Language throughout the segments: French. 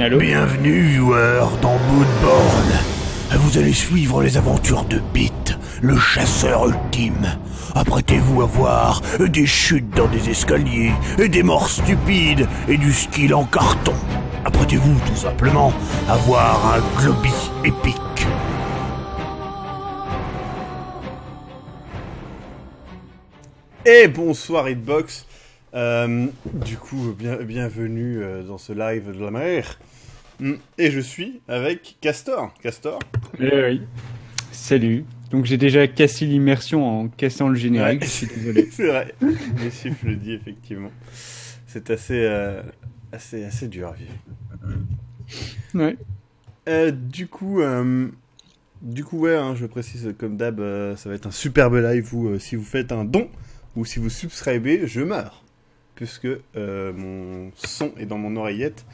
Allô ? Bienvenue, viewers, dans Bloodborne. Vous allez suivre les aventures de Beat, le chasseur ultime. Apprêtez-vous à voir des chutes dans des escaliers, et des morts stupides, et du skill en carton. Apprêtez-vous, tout simplement, à voir un globi épique. Et bonsoir Hitbox. Bienvenue dans ce live de la mer. Et je suis avec Castor. Castor. Oui. Salut. Donc j'ai déjà cassé l'immersion en cassant le générique, je suis désolé. C'est vrai. Les chiffres le dit effectivement. C'est assez dur à vivre. Ouais. Du coup, je précise comme d'hab, ça va être un superbe live où si vous faites un don ou si vous subscribez, je meurs. Puisque mon son est dans mon oreillette.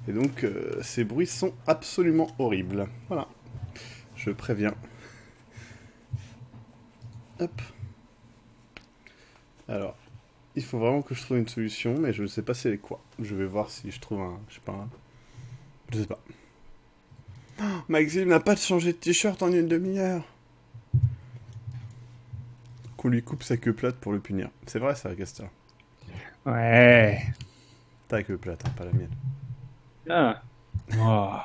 Et donc, ces bruits sont absolument horribles. Voilà. Je préviens. Hop. Alors, il faut vraiment que je trouve une solution, mais je ne sais pas c'est quoi. Je vais voir si je trouve un... Je sais pas. Oh, Maxime n'a pas changé de t-shirt en une demi-heure. Qu'on lui coupe sa queue plate pour le punir. C'est vrai ça, Castor. Ouais. Ta queue plate, hein, pas la mienne. Ah. Oh.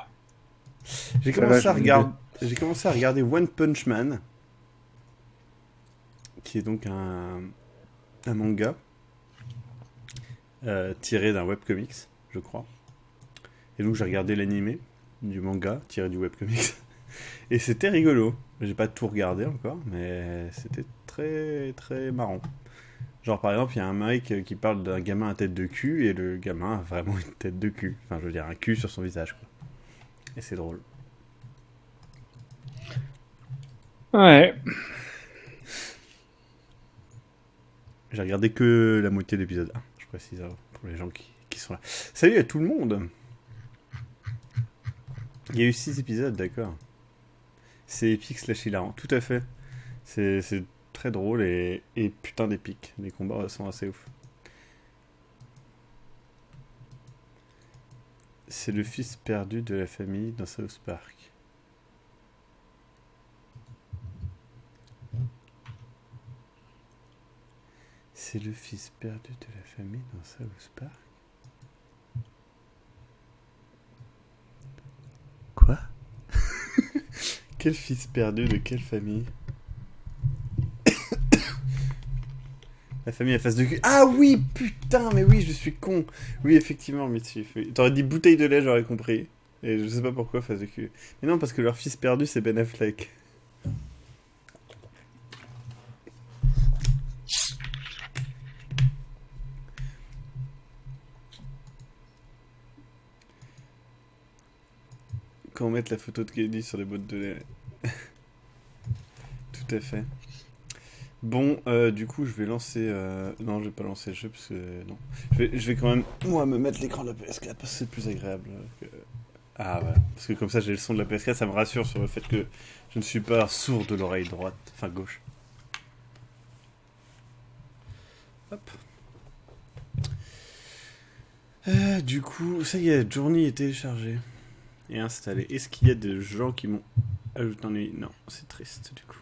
J'ai commencé à regarder One Punch Man, qui est donc un manga tiré d'un webcomics, je crois. Et donc j'ai regardé l'animé du manga tiré du webcomics. Et c'était rigolo. J'ai pas tout regardé encore, mais c'était très très marrant. Genre par exemple, il y a un mec qui parle d'un gamin à tête de cul, et le gamin a vraiment une tête de cul. Enfin, je veux dire, un cul sur son visage, quoi. Et c'est drôle. Ouais. J'ai regardé que la moitié de l'épisode 1, je précise, pour les gens qui sont là. Salut à tout le monde. Il y a eu 6 épisodes, d'accord. C'est épique / hilarant, tout à fait. C'est très drôle et putain d'épique. Les combats sont assez ouf. C'est le fils perdu de la famille dans South Park. C'est le fils perdu de la famille dans South Park. Quoi? Quel fils perdu de quelle famille? La famille à face de cul. Ah oui, putain, mais oui, je suis con. Oui, effectivement, Mitsuh. Oui. T'aurais dit bouteille de lait, j'aurais compris. Et je sais pas pourquoi face de cul. Mais non, parce que leur fils perdu, c'est Ben Affleck. Quand on met la photo de Kelly sur les bottes de lait. Tout à fait. Bon, du coup, je vais lancer... Non, je vais pas lancer le jeu, parce que... Non. Je vais quand même, moi, me mettre l'écran de la PS4, parce que c'est plus agréable que... Ah, voilà. Parce que comme ça, j'ai le son de la PS4, ça me rassure sur le fait que je ne suis pas sourd de l'oreille droite. Enfin, gauche. Hop. Du coup, ça y est, Journey est téléchargé et installé. Est-ce qu'il y a des gens qui m'ont ajouté un ennui? Non, c'est triste, du coup.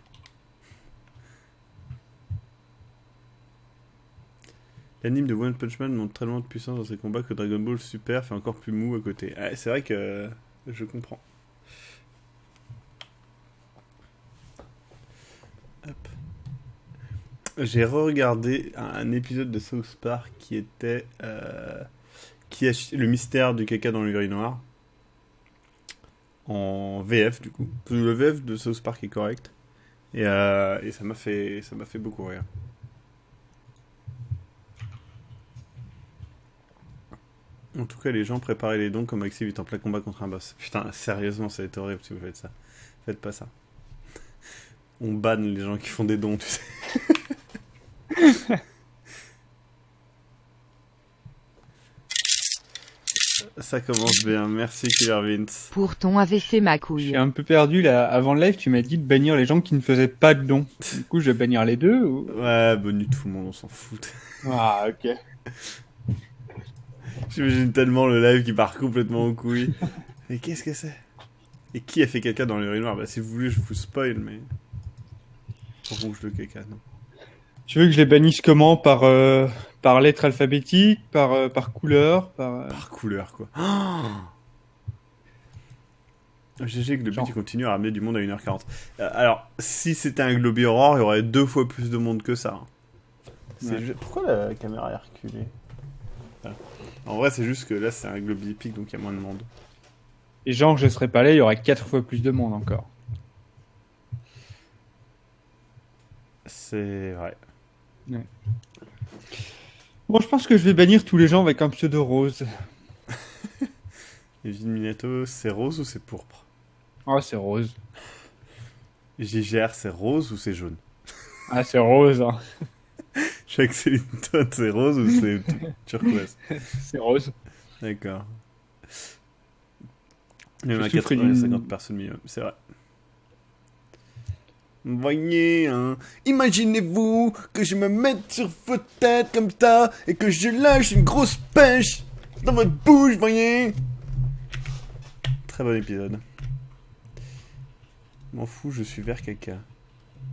L'anime de One Punch Man montre tellement de puissance dans ses combats que Dragon Ball Super fait encore plus mou à côté. Ah, c'est vrai que je comprends. Hop. J'ai re-regardé un épisode de South Park qui était le mystère du caca dans l'urinoir en VF du coup. Le VF de South Park est correct et ça m'a fait beaucoup rire. En tout cas, les gens préparez les dons comme Maxime est en plein combat contre un boss. Putain, sérieusement, ça va être horrible si vous faites ça. Faites pas ça. On banne les gens qui font des dons, tu sais. Ça commence bien, merci Killer Vince. Pour ton AVC ma Je couille. suis un peu perdu là. Avant le live, tu m'as dit de bannir les gens qui ne faisaient pas de dons. Du coup, je vais bannir les deux ou... Ouais, bonne nuit tout le monde, on s'en fout. Ah, ok. J'imagine tellement le live qui part complètement en couille. Mais qu'est-ce que c'est? Et qui a fait caca dans l'urinoir? Bah si vous voulez, je vous spoil, mais... Rouge de caca, non. Tu veux que je les bannisse comment? Par lettre alphabétique, par couleur, Par couleur, quoi. GG que le but il continue à ramener du monde à 1h40. Alors, si c'était un Globi Aurore, il y aurait 2 fois plus de monde que ça. Ouais. Pourquoi la caméra est reculée? Voilà. En vrai, c'est juste que là, c'est un Globi Epic, donc il y a moins de monde. Et genre, je serais pas là, il y aurait 4 fois plus de monde encore. C'est vrai. Ouais. Bon, je pense que je vais bannir tous les gens avec un pseudo rose. Et Minato, c'est rose ou c'est pourpre? Ah, c'est rose. JGR, c'est rose ou c'est jaune? Ah, c'est rose, hein. Chaque Céline-Todd, c'est rose ou c'est turquoise? C'est rose. D'accord. Il y en a Je souffre 50 personnes minimum, c'est vrai. Voyez, hein, imaginez-vous que je me mette sur votre tête comme ça et que je lâche une grosse pêche dans votre bouche, voyez. Très bon épisode. M'en fous, je suis vert caca.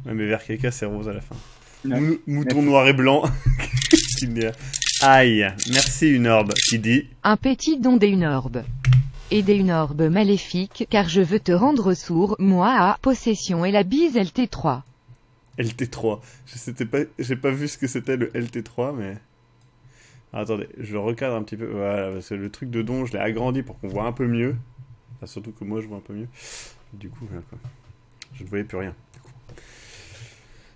Ouais, mais vert caca, c'est rose à la fin. Ouais. Mouton noir et blanc. Aïe, merci une orbe qui dit... Un petit don des une orbe. Et des une orbe maléfique, car je veux te rendre sourd, moi à possession et la bise LT3. LT3. J'ai pas vu ce que c'était le LT3, mais... Ah, attendez, je recadre un petit peu. Voilà, parce que le truc de don, je l'ai agrandi pour qu'on voit un peu mieux. Enfin, surtout que moi, je vois un peu mieux. Du coup, voilà, quoi. Je ne voyais plus rien. Du coup.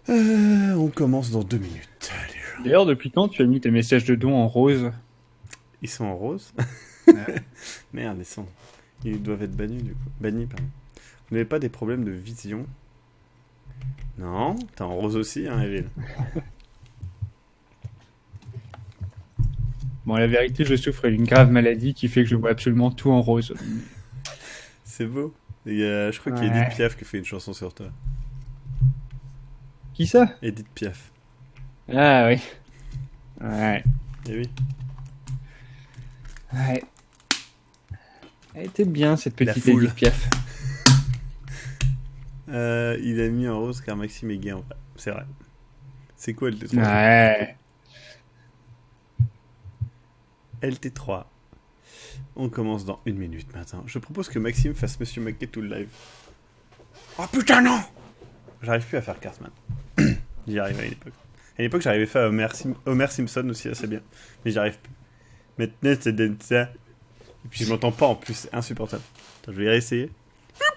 On commence dans 2 minutes. Allez. D'ailleurs, depuis quand tu as mis tes messages de don en rose? Ils sont en rose. Ouais. Merde, ils doivent être bannis, du coup. Bannis, pardon. Vous n'avez pas des problèmes de vision? Non, t'es en rose aussi, hein, Evil. Bon, la vérité, je souffre d'une grave maladie qui fait que je vois absolument tout en rose. C'est beau. Et je crois qu'il y a Ouais. Edith Piaf qui fait une chanson sur toi. Qui ça? Edith Piaf. Ah oui. Ouais. Eh oui. Ouais. Elle était bien, cette La petite foule. Edith Piaf. Il a mis en rose car Maxime est gay en vrai. C'est vrai. C'est quoi LT3? Ouais. LT3. On commence dans 1 minute maintenant. Je propose que Maxime fasse Monsieur Mackey tout le live. Oh putain non! J'arrive plus à faire Cartman. J'y arrive à une époque. À l'époque j'arrivais à faire Homer Simpson aussi assez bien. Mais j'y arrive plus. Maintenant c'est de ça. Et puis je m'entends pas en plus, c'est insupportable. Attends, je vais réessayer.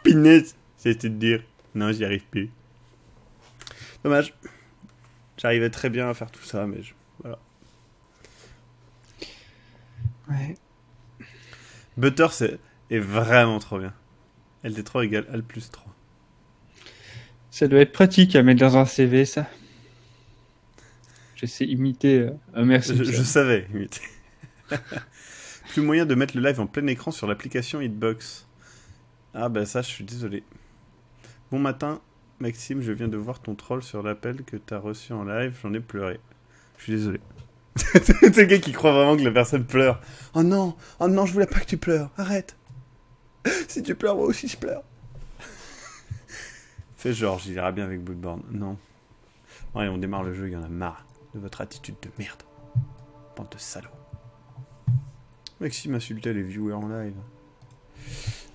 Pinette! C'était de dire. Non, j'y arrive plus. Dommage. J'arrivais très bien à faire tout ça, mais voilà. Ouais. Butter est vraiment trop bien. LT3 égale Al plus 3. Ça doit être pratique à mettre dans un CV, ça. Je sais imiter Homer Simpson. Je savais imiter. Plus moyen de mettre le live en plein écran sur l'application Hitbox. Ah bah ça, je suis désolé. Bon matin, Maxime, je viens de voir ton troll sur l'appel que t'as reçu en live. J'en ai pleuré. Je suis désolé. C'est le gars qui croit vraiment que la personne pleure. Oh non, je voulais pas que tu pleures. Arrête. Si tu pleures, moi aussi je pleure. Fais genre, j'irai bien avec Bloodborne. Non. Bon, allez, on démarre le jeu, il y en a marre de votre attitude de merde. Bande de salauds. Maxime insultait les viewers en live.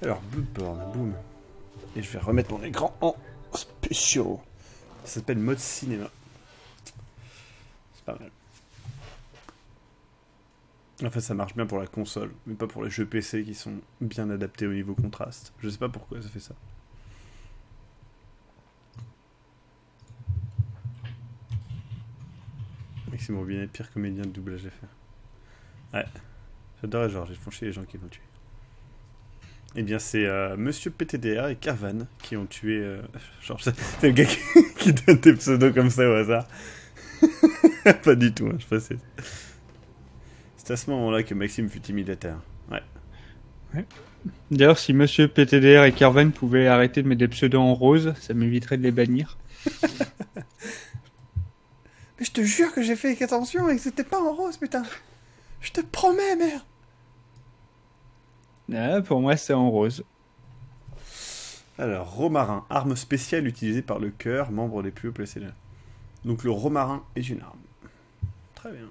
Alors, Bloodborne, boum. Et je vais remettre mon écran en spécial. Ça s'appelle mode cinéma. C'est pas mal. En fait, ça marche bien pour la console, mais pas pour les jeux PC qui sont bien adaptés au niveau contraste. Je sais pas pourquoi ça fait ça. Maxime Robinet, pire comédien de doublage FR. Ouais. J'adorais Georges, ils font chier les gens qui l'ont tué. Eh bien, c'est Monsieur PTDR et Carvan qui ont tué Georges. C'est le gars qui donne des pseudos comme ça au hasard. Pas du tout, hein, je précise. C'est à ce moment-là que Maxime fut imitateur. Ouais. D'ailleurs, si Monsieur PTDR et Carvan pouvaient arrêter de mettre des pseudos en rose, ça m'éviterait de les bannir. Mais je te jure que j'ai fait attention et que c'était pas en rose, putain. Je te promets, merde. Ah, pour moi, c'est en rose. Alors, romarin, arme spéciale utilisée par le cœur, membre les plus hauts placés. Donc le romarin est une arme. Très bien.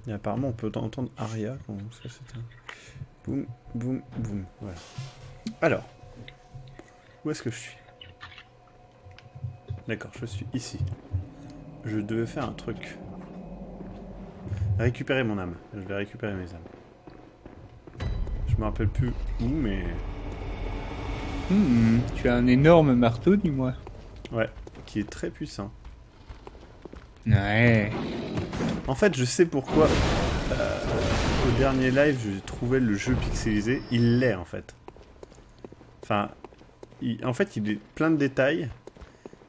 Et apparemment, on peut entendre Aria quand ça c'est un... Boum, boum, boum. Voilà. Alors, où est-ce que je suis? D'accord, je suis ici. Je devais faire un truc. Récupérer mon âme. Je vais récupérer mes âmes. Je me rappelle plus où, mais... Tu as un énorme marteau, dis-moi. Ouais, qui est très puissant. Ouais. En fait, je sais pourquoi au dernier live, je trouvais le jeu pixelisé. Il l'est, en fait. Enfin, en fait, il est plein de détails,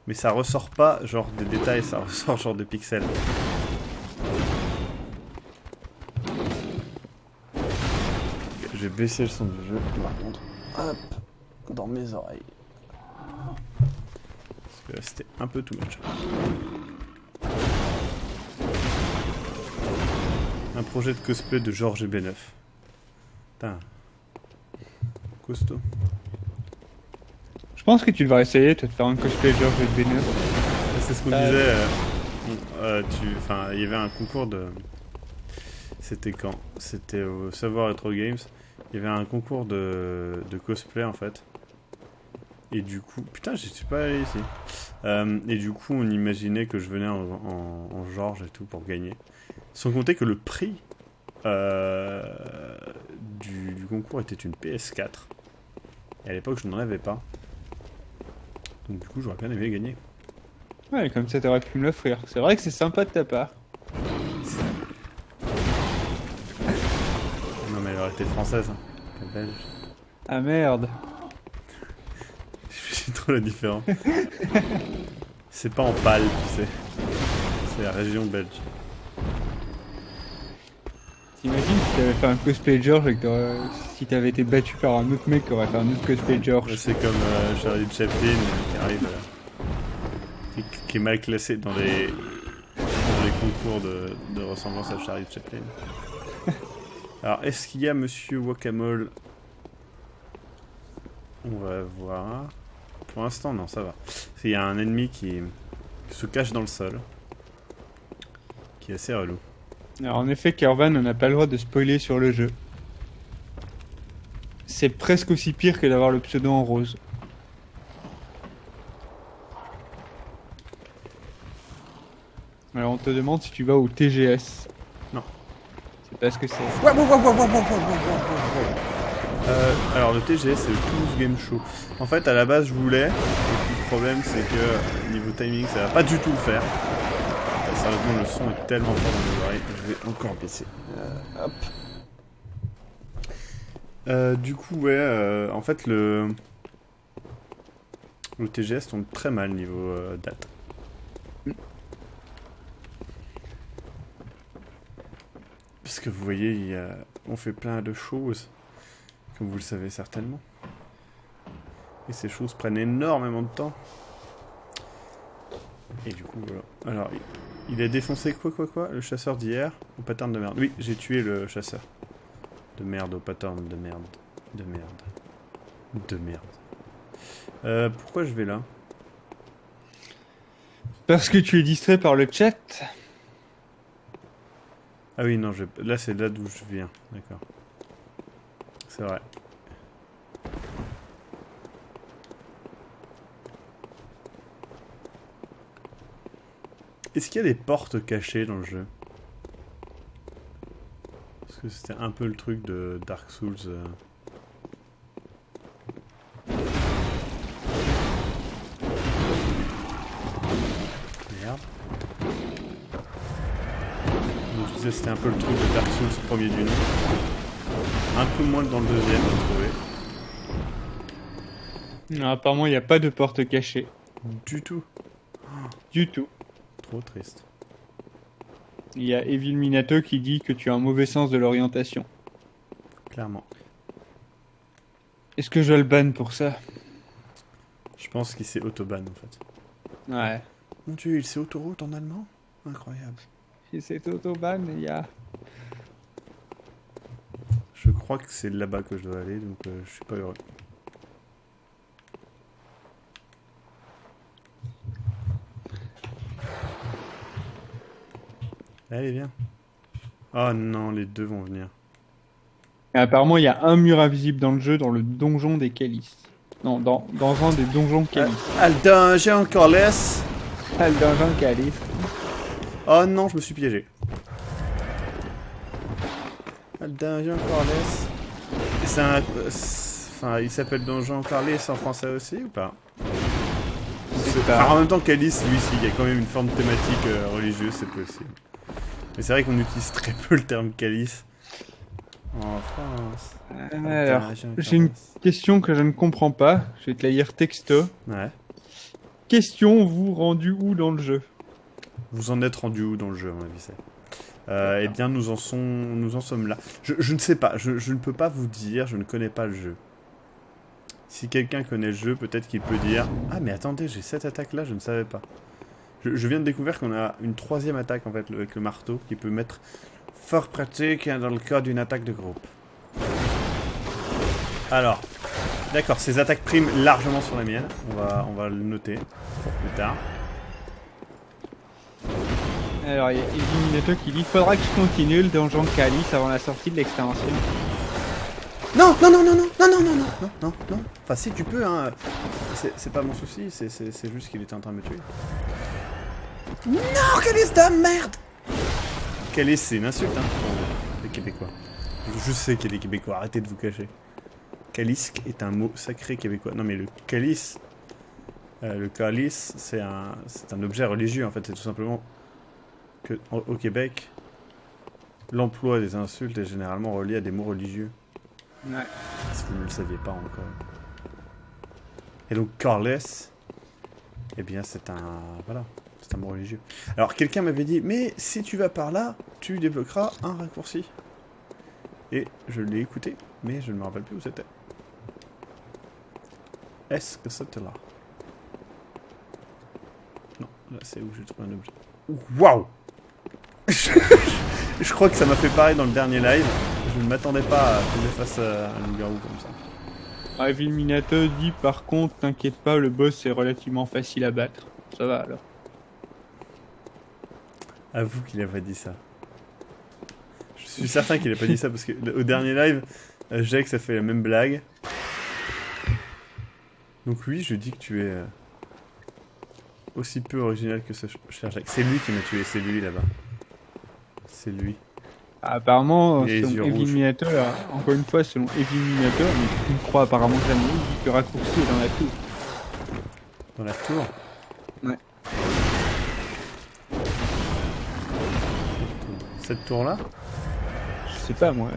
mais ça ressort pas genre des détails, ça ressort genre des pixels. Je vais baisser le son du jeu, par contre. Hop, dans mes oreilles. Parce que là, c'était un peu too much. Un projet de cosplay de Georges et B9. Putain. Costaud. Je pense que tu devrais essayer toi, de faire un cosplay de George B9. C'est ce qu'on disait. Il y avait un concours de... C'était quand? C'était au Savoir Retro Games. Il y avait un concours de cosplay en fait. Et du coup... Putain, je suis pas allé ici. Et du coup, on imaginait que je venais en Georges et tout pour gagner. Sans compter que le prix du concours était une PS4. Et à l'époque, je n'en avais pas. Donc du coup, j'aurais bien aimé gagner. Ouais, comme ça t'aurais pu me l'offrir. C'est vrai que c'est sympa de ta part. Non mais elle aurait été française. Hein. Pas belge. Ah merde. Je suis trop la différence. C'est pas en pâle, tu sais. C'est la région belge. T'imagines si t'avais fait un cosplay de George et que si t'avais été battu par un autre mec qui aurait fait un autre cosplay de George. C'est comme Charlie Chaplin qui arrive qui est mal classé dans les concours de ressemblance à Charlie Chaplin. Alors, est-ce qu'il y a Monsieur Guacamole? On va voir. Pour l'instant, non, ça va. Il y a un ennemi qui se cache dans le sol. Qui est assez relou. Alors en effet, Kervan, on n'a pas le droit de spoiler sur le jeu. C'est presque aussi pire que d'avoir le pseudo en rose. Alors on te demande si tu vas au TGS. Non. C'est parce que c'est... Alors le TGS c'est le Toulouse Game Show. En fait à la base je voulais, et puis le problème c'est que niveau timing ça va pas du tout le faire. Sérieusement le son est tellement fort dans mes oreilles, je vais encore baisser. Hop. Du coup ouais, en fait le TGS tombe très mal niveau date. Parce que vous voyez, on fait plein de choses. Comme vous le savez certainement. Et ces choses prennent énormément de temps. Et du coup, voilà. Alors, il a défoncé quoi? Le chasseur d'hier au pattern de merde. Oui, j'ai tué le chasseur. De merde au pattern de merde. De merde. Pourquoi je vais là? Parce que tu es distrait par le chat. Ah oui, non, là c'est là d'où je viens. D'accord. C'est vrai. Est-ce qu'il y a des portes cachées dans le jeu? Parce que c'était un peu le truc de Dark Souls. Merde. Donc, je disais c'était un peu le truc de Dark Souls premier du nom. Un peu moins dans le deuxième, j'ai trouvé. Non, apparemment, il n'y a pas de porte cachée. Du tout. Du tout. Trop triste. Il y a Evil Minato qui dit que tu as un mauvais sens de l'orientation. Clairement. Est-ce que je le banne pour ça? Je pense qu'il s'est autoban en fait. Ouais. Mon dieu, il s'est autoroute en allemand? Incroyable. Si c'est autoban, il y a... crois que c'est là-bas que je dois aller, donc je suis pas heureux. Allez, viens. Oh non, les deux vont venir. Et apparemment, il y a un mur invisible dans le jeu, dans le donjon des Calices. Non, dans un des donjons Calices. Ah, le donjon Calice. Ah, le donjon Calice. Oh non, je me suis piégé. Ah, le donjon Calice. C'est un... Enfin, il s'appelle donjon Calice en français aussi ou pas? Enfin, en même temps, Calice, lui, il y a quand même une forme thématique religieuse, c'est possible. Mais c'est vrai qu'on utilise très peu le terme Calice en France. Alors, j'ai une question que je ne comprends pas. Je vais te la lire texto. Ouais. Question, vous rendu où dans le jeu? Vous en êtes rendu où dans le jeu, à mon avis, c'est eh bien, nous en sommes là. Je ne sais pas, je ne peux pas vous dire, je ne connais pas le jeu. Si quelqu'un connaît le jeu, peut-être qu'il peut dire « Ah, mais attendez, j'ai cette attaque-là, je ne savais pas. » Je viens de découvrir qu'on a une troisième attaque, en fait, avec le marteau, qui peut mettre fort pratique dans le cas d'une attaque de groupe. Alors, d'accord, ces attaques priment largement sur la mienne. On va le noter pour plus tard. Alors, il y a Eliminato qui dit « Faudra que je continue le donjon Calice avant la sortie de l'extension. » Non, non, non, non, non, non, non, non, non, non, non, non. Enfin, si tu peux, hein. C'est pas mon souci, c'est juste qu'il était en train de me tuer. Non, Calice de merde! Calice, c'est une insulte, hein, pour les Québécois. Je sais qu'il y a des Québécois, arrêtez de vous cacher. Calice est un mot sacré québécois. Non, mais le calice, c'est un objet religieux, en fait. C'est tout simplement que au Québec, l'emploi des insultes est généralement relié à des mots religieux. Ouais. Si vous ne le saviez pas encore. Et donc, Carless, eh bien, c'est un... Voilà, c'est un mot religieux. Alors, quelqu'un m'avait dit, mais si tu vas par là, tu débloqueras un raccourci. Et je l'ai écouté, mais je ne me rappelle plus où c'était. Est-ce que c'était là? Non, là, c'est où j'ai trouvé un objet. Waouh! Je crois que ça m'a fait pareil dans le dernier live. Je ne m'attendais pas à tomber face à un loup-garou comme ça. Ah, Eliminato dit par contre, t'inquiète pas, le boss est relativement facile à battre. Ça va alors. Avoue qu'il a pas dit ça. Je suis certain qu'il a pas dit ça parce que au dernier live, Jax a fait la même blague. Donc oui, je dis que tu es aussi peu original que ce cher Jax. C'est lui qui m'a tué, c'est lui là-bas. C'est lui. Apparemment, Les yeux selon Eliminator, encore une fois, selon Eliminator, mais tu ne crois apparemment jamais, il dit que le raccourci est dans la tour. Dans la tour? Ouais. Cette tour-là? Je sais pas moi,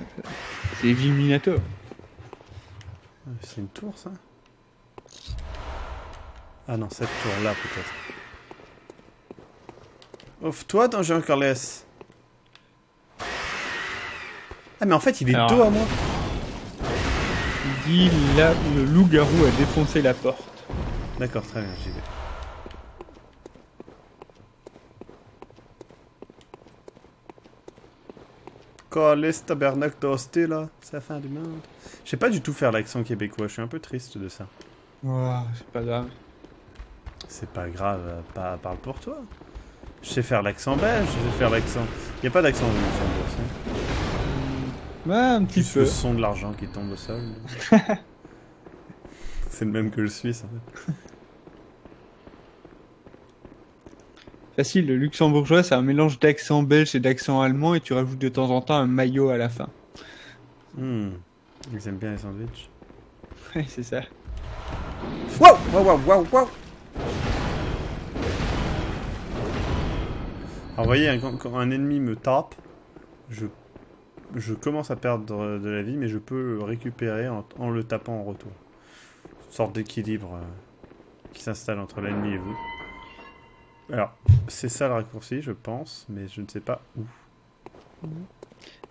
c'est Eliminator. C'est une tour ça? Ah non, cette tour-là peut-être. Ouf-toi, Donjon Carless. Ah mais en fait il est dos à moi. Il dit là où le loup-garou a défoncé la porte. D'accord, très bien, j'y vais. Carless tabernacle d'hosté là, c'est la fin du monde. Je sais pas du tout faire l'accent québécois, je suis un peu triste de ça. Wow, c'est pas grave. C'est pas grave, parle pour toi. Je sais faire l'accent belge, je sais faire l'accent... Y a pas d'accent au Luxembourg, Ouais, un petit juste peu. le son de l'argent qui tombe au sol. C'est le même que le Suisse, en fait. Facile, le luxembourgeois c'est un mélange d'accent belge et d'accent allemand et tu rajoutes de temps en temps un maillot à la fin. Ils aiment bien les sandwichs. Ouais, c'est ça. Wow, wow, wow, wow, wow. Alors vous voyez, quand un ennemi me tape, je commence à perdre de la vie, mais je peux le récupérer en le tapant en retour. Une sorte d'équilibre qui s'installe entre l'ennemi et vous. Alors, c'est ça le raccourci, je pense, mais je ne sais pas où.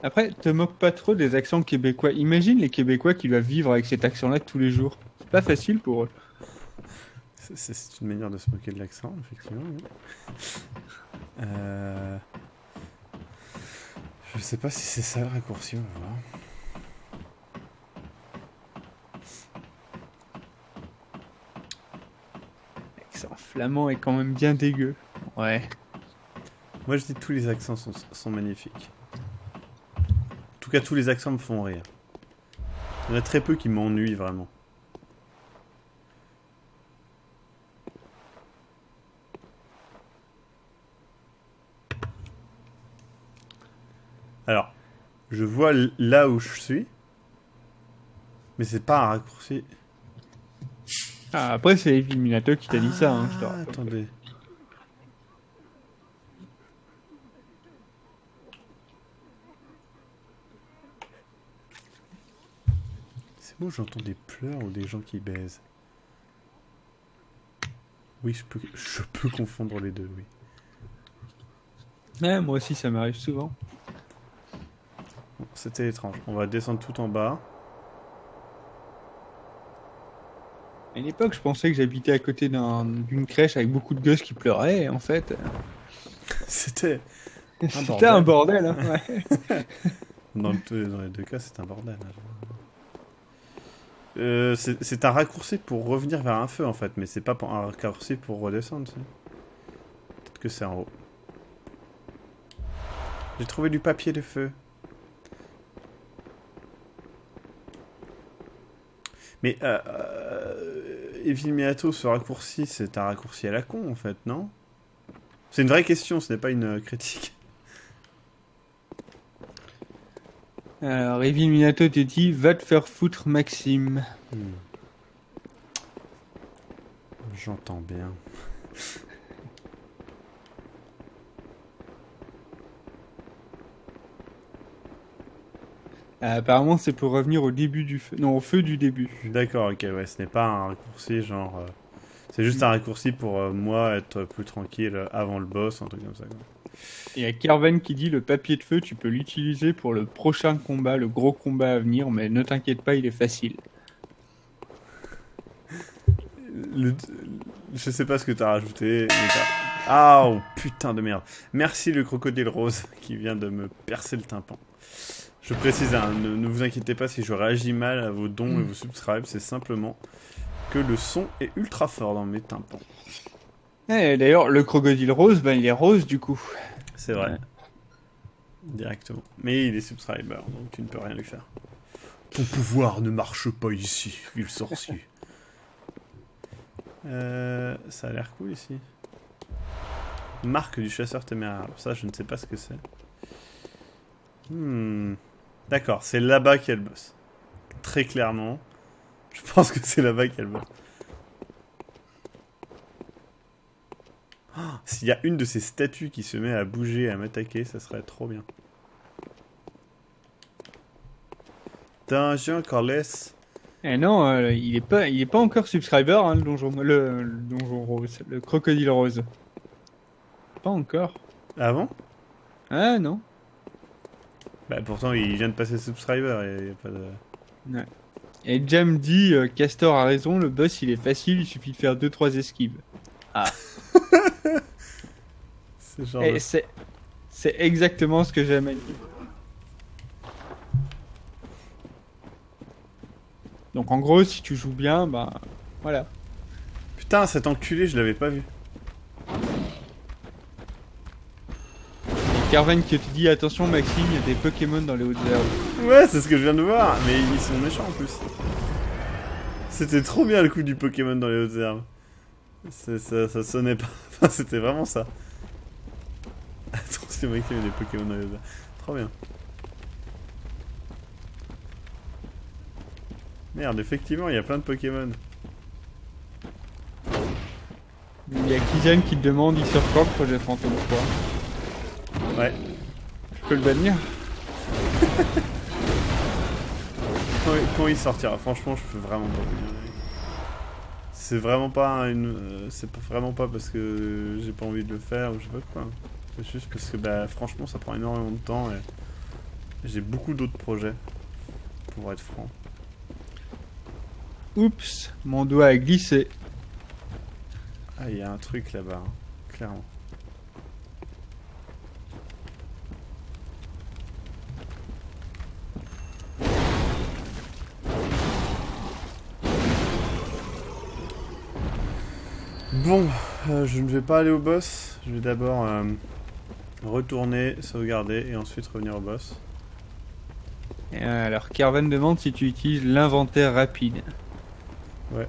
Après, te moque pas trop des accents québécois. Imagine les Québécois qui doivent vivre avec cet accent-là tous les jours. C'est pas facile pour eux. C'est une manière de se moquer de l'accent, effectivement. Oui. Je sais pas si c'est ça le raccourci, on va voir. L'accent flamand est quand même bien dégueu. Ouais. Moi, je dis tous les accents sont magnifiques. En tout cas, tous les accents me font rire. Il y en a très peu qui m'ennuient vraiment. Alors, je vois là où je suis, mais c'est pas un raccourci. Ah, après, c'est Evil Minato qui t'a dit ça, hein, je te rappelle. Attendez. C'est bon, j'entends des pleurs ou des gens qui baisent. Oui, je peux confondre les deux, oui. Ouais, moi aussi, ça m'arrive souvent. Bon, c'était étrange. On va descendre tout en bas. À une époque, je pensais que j'habitais à côté d'une crèche avec beaucoup de gosses qui pleuraient, et en fait, C'était c'était un bordel. Hein, ouais. dans les deux cas, c'est un bordel. C'est un raccourci pour revenir vers un feu en fait, mais c'est pas un raccourci pour redescendre. Peut-être que c'est en haut. J'ai trouvé du papier de feu. Mais Evil Minato, ce raccourci, c'est un raccourci à la con en fait, non? C'est une vraie question, ce n'est pas une critique. Alors, Evil Minato te dit, va te faire foutre, Maxime. J'entends bien. Apparemment, c'est pour revenir au début du feu. Non, au feu du début. D'accord, ok, ouais, ce n'est pas un raccourci genre... c'est juste un raccourci pour moi être plus tranquille avant le boss, un truc comme ça. Quoi. Il y a Kerven qui dit, le papier de feu, tu peux l'utiliser pour le prochain combat, le gros combat à venir, mais ne t'inquiète pas, il est facile. Je sais pas ce que t'as rajouté, mais Ah, oh, putain de merde. Merci le crocodile rose qui vient de me percer le tympan. Je précise, hein, ne vous inquiétez pas si je réagis mal à vos dons et vos subscribes, c'est simplement que le son est ultra fort dans mes tympans. Et d'ailleurs, le crocodile rose, ben, il est rose du coup. C'est vrai. Ouais. Directement. Mais il est subscriber, donc tu ne peux rien lui faire. Ton pouvoir ne marche pas ici, vil sorcier. Ça a l'air cool ici. Marque du chasseur téméraire. Alors ça, je ne sais pas ce que c'est. D'accord, c'est là-bas qu'il y a le boss. Très clairement. Je pense que c'est là-bas qu'il y a le boss. Oh, s'il y a une de ces statues qui se met à bouger et à m'attaquer, ça serait trop bien. Dungeon Carless. Eh non, il est pas encore subscriber, hein, le donjon rose, le crocodile rose. Pas encore. Ah bon? Ah non. Bah pourtant il vient de passer subscriber et y a pas de... Ouais. Et Jam dit, Castor a raison, le boss il est facile, il suffit de faire 2-3 esquives. Ah. C'est genre Et de... c'est exactement ce que j'aime à dire. Donc en gros, si tu joues bien, bah voilà. Putain, cet enculé, je l'avais pas vu. Et Kerven qui te dit, attention Maxime, il y a des Pokémon dans les hautes herbes. Ouais, c'est ce que je viens de voir, mais ils sont méchants en plus. C'était trop bien le coup du Pokémon dans les hautes herbes. Ça sonnait pas. Enfin, c'était vraiment ça. Attention, mec, il y a des Pokémon dans les hautes herbes. Trop bien. Merde, effectivement, il y a plein de Pokémon. Il y a Kizan qui te demande, il sort quand le projet Fantôme 3 ? Ouais. Je peux le bannir ? Quand il sortira, franchement, je peux vraiment pas vous dire. C'est vraiment pas c'est vraiment pas parce que j'ai pas envie de le faire ou je sais pas quoi. C'est juste parce que, bah, franchement, ça prend énormément de temps et j'ai beaucoup d'autres projets, pour être franc. Oups, mon doigt a glissé. Ah, il y a un truc là-bas, hein, clairement. Bon, je ne vais pas aller au boss. Je vais d'abord retourner, sauvegarder et ensuite revenir au boss. Alors, Kervan demande si tu utilises l'inventaire rapide. Ouais.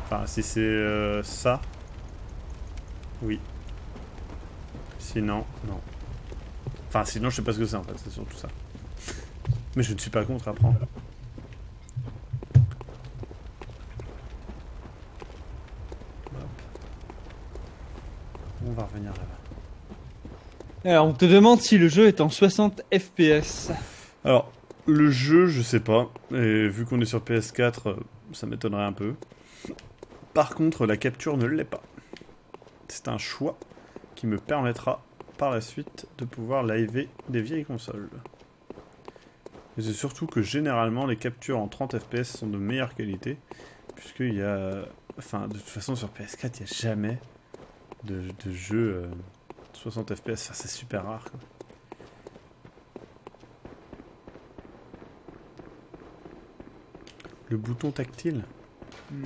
Enfin, si c'est ça. Oui. Sinon, non. Enfin, sinon, je sais pas ce que c'est en fait, c'est surtout ça. Mais je ne suis pas contre apprendre. On va revenir là-bas. Alors, on te demande si le jeu est en 60 FPS. Alors, le jeu, je sais pas. Et vu qu'on est sur PS4, ça m'étonnerait un peu. Par contre, la capture ne l'est pas. C'est un choix qui me permettra par la suite de pouvoir liver des vieilles consoles. Et c'est surtout que généralement, les captures en 30 FPS sont de meilleure qualité. Puisqu'il y a... Enfin, de toute façon, sur PS4, il n'y a jamais de jeu 60 FPS. Enfin, c'est super rare, quoi. Le bouton tactile?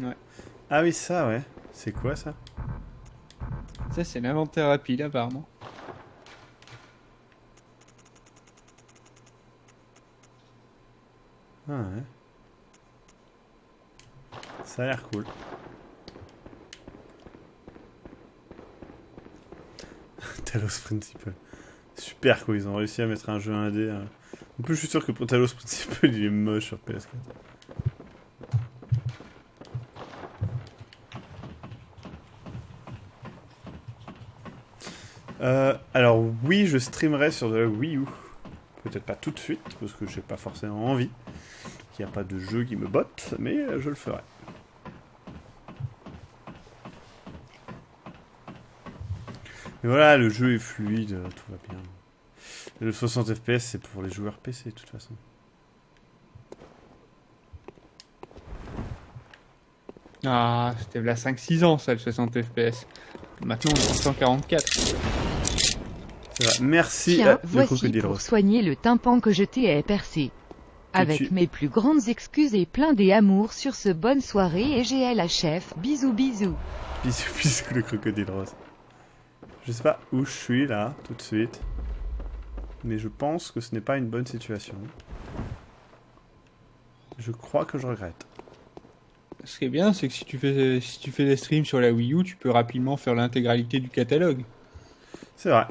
Ouais. Ah oui, ça, ouais. C'est quoi, ça? Ça, c'est l'inventaire rapide, apparemment. Ah ouais. Ça a l'air cool. Talos Principle. Super quoi, ils ont réussi à mettre un jeu 1D. En plus, je suis sûr que pour Talos Principle, il est moche sur PS4. Alors oui, je streamerai sur de la Wii U. Peut-être pas tout de suite, parce que j'ai pas forcément envie. Il n'y a pas de jeu qui me botte, mais je le ferai. Mais voilà, le jeu est fluide, tout va bien. Le 60 FPS, c'est pour les joueurs PC, de toute façon. Ah, c'était là 5-6 ans, ça, le 60 FPS. Maintenant, on est en 144. C'est vrai. Merci Tiens, à le voici Crocodile pour Rose. soigner le tympan que je t'ai percé. Avec tu- mes plus grandes excuses et plein d'amour sur ce bonne soirée et GLHF. Bisous bisous. Bisous, bisous, le Crocodile Rose. Je sais pas où je suis là, tout de suite. Mais je pense que ce n'est pas une bonne situation. Je crois que je regrette. Ce qui est bien, c'est que si tu fais des streams sur la Wii U, tu peux rapidement faire l'intégralité du catalogue. C'est vrai.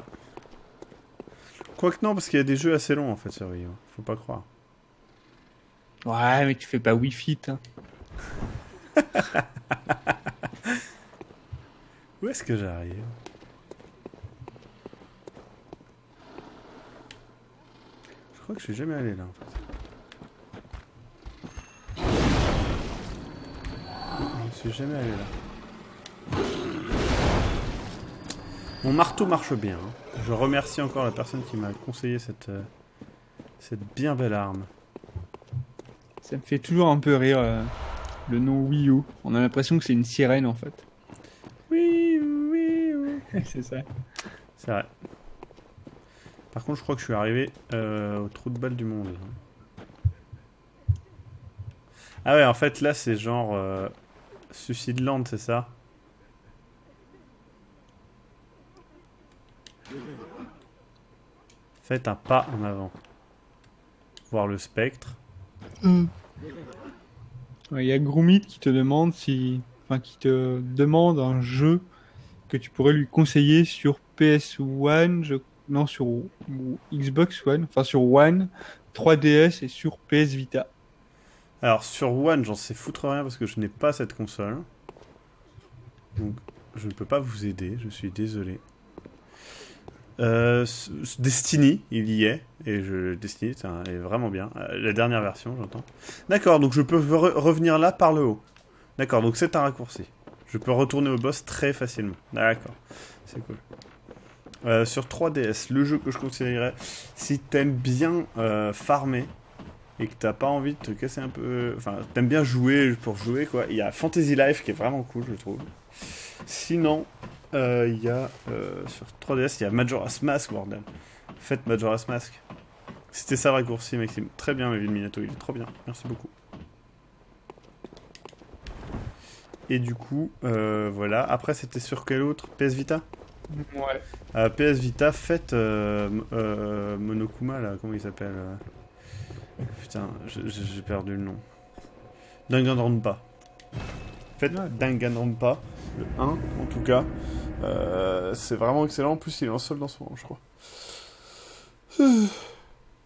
Quoique non, parce qu'il y a des jeux assez longs en fait sur Wii U. Faut pas croire. Ouais, mais tu fais pas Wii Fit. Hein. Où est-ce que j'arrive? Je crois que je suis jamais allé là en fait. Je suis jamais allé là. Mon marteau marche bien. Hein. Je remercie encore la personne qui m'a conseillé cette bien belle arme. Ça me fait toujours un peu rire le nom Wii U. On a l'impression que c'est une sirène en fait. Oui, oui, oui. C'est ça. C'est vrai. Par contre, je crois que je suis arrivé au trou de balle du monde. Ah ouais, en fait, là, c'est genre Suicide Land, c'est ça? Faites un pas en avant. Voir le spectre. Il y a Groomit qui te demande qui te demande un jeu que tu pourrais lui conseiller sur PS1, non sur Xbox One, enfin sur One, 3DS et sur PS Vita. Alors, sur One, j'en sais foutre rien parce que je n'ai pas cette console. Donc, je ne peux pas vous aider, je suis désolé. Destiny, il y est. Et Destiny est vraiment bien. La dernière version, j'entends. D'accord, donc je peux revenir là par le haut. D'accord, donc c'est un raccourci. Je peux retourner au boss très facilement. D'accord, c'est cool. Sur 3DS, le jeu que je conseillerais, si t'aimes bien farmer et que t'as pas envie de te casser un peu... Enfin, t'aimes bien jouer pour jouer, quoi. Il y a Fantasy Life qui est vraiment cool, je trouve. Sinon, il y a... sur 3DS, il y a Majora's Mask, bordel. Faites Majora's Mask. C'était ça le raccourci, Maxime. Très bien, Melvin Minato, il est trop bien. Merci beaucoup. Et du coup, voilà. Après, c'était sur quel autre? PS Vita? Ouais. PS Vita, faites Monokuma, là, comment il s'appelle Putain, j'ai perdu le nom. Danganronpa. Faites Ouais. Danganronpa, le 1 en tout cas. C'est vraiment excellent. En plus, il est en solde en ce moment, je crois.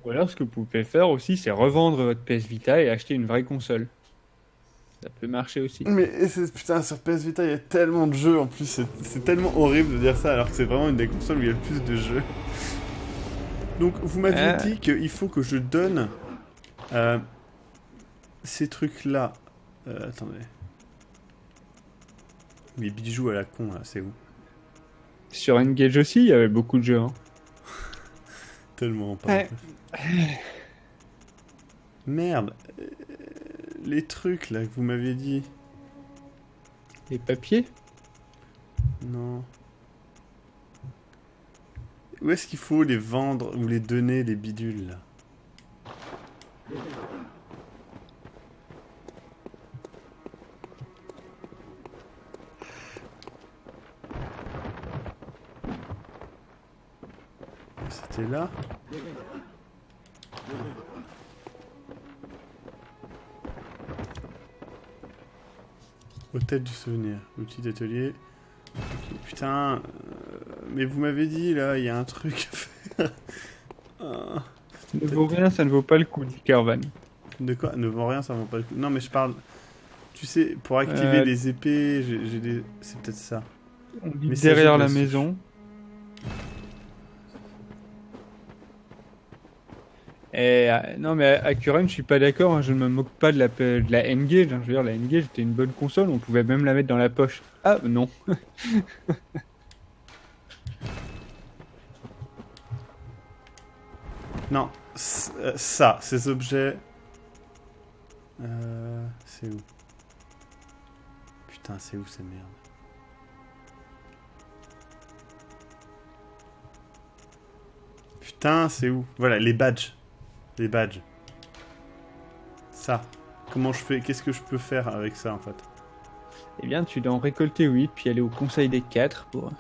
Ou alors, ce que vous pouvez faire aussi, c'est revendre votre PS Vita et acheter une vraie console. Ça peut marcher aussi. Mais putain, sur PS Vita, il y a tellement de jeux en plus. C'est tellement horrible de dire ça alors que c'est vraiment une des consoles où il y a le plus de jeux. Donc, vous m'aviez dit qu'il faut que je donne ces trucs-là. Attendez. Les bijoux à la con, là, c'est où? Sur Engage aussi, il y avait beaucoup de jeux. Hein. Tellement pas. Ouais. Merde. Les trucs, là, que vous m'aviez dit. Les papiers. Non. Où est-ce qu'il faut les vendre ou les donner, les bidules, là? C'était là? Hôtel du souvenir, outil d'atelier. Ok, putain, mais vous m'avez dit là, il y a un truc à faire. Ah. Ça ne vaut rien, ça ne vaut pas le coup, dit Kervan. De quoi? Ne vaut rien, ça vaut pas le coup. Non, mais je parle. Tu sais, pour activer les épées, j'ai des. C'est peut-être ça. On dit Messager derrière de la la maison. Et, non, mais à Kuren, je suis pas d'accord. Hein, je ne me moque pas de la N-Gage. Hein, je veux dire, la N-Gage était une bonne console. On pouvait même la mettre dans la poche. Ah, non. Non, ça, ces objets. C'est où? Putain, c'est où ces merdes? Putain, c'est où? Voilà, les badges. Les badges. Ça. Comment je fais? Qu'est-ce que je peux faire avec ça, en fait? Eh bien, tu dois en récolter 8, puis aller au conseil des 4 pour...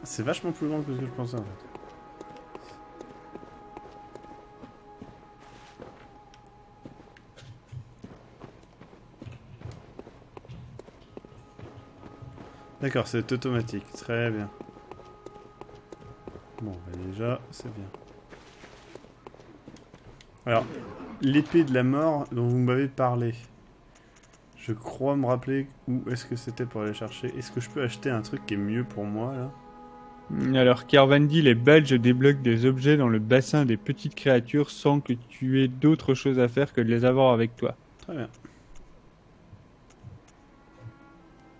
C'est vachement plus grand que ce que je pensais, en fait. D'accord, c'est automatique. Très bien. Bon, bah déjà, c'est bien. Alors, l'épée de la mort dont vous m'avez parlé. Je crois me rappeler où est-ce que c'était pour aller chercher. Est-ce que je peux acheter un truc qui est mieux pour moi, là? Alors, Kervan dit, les badges débloquent des objets dans le bassin des petites créatures sans que tu aies d'autre chose à faire que de les avoir avec toi. Très bien.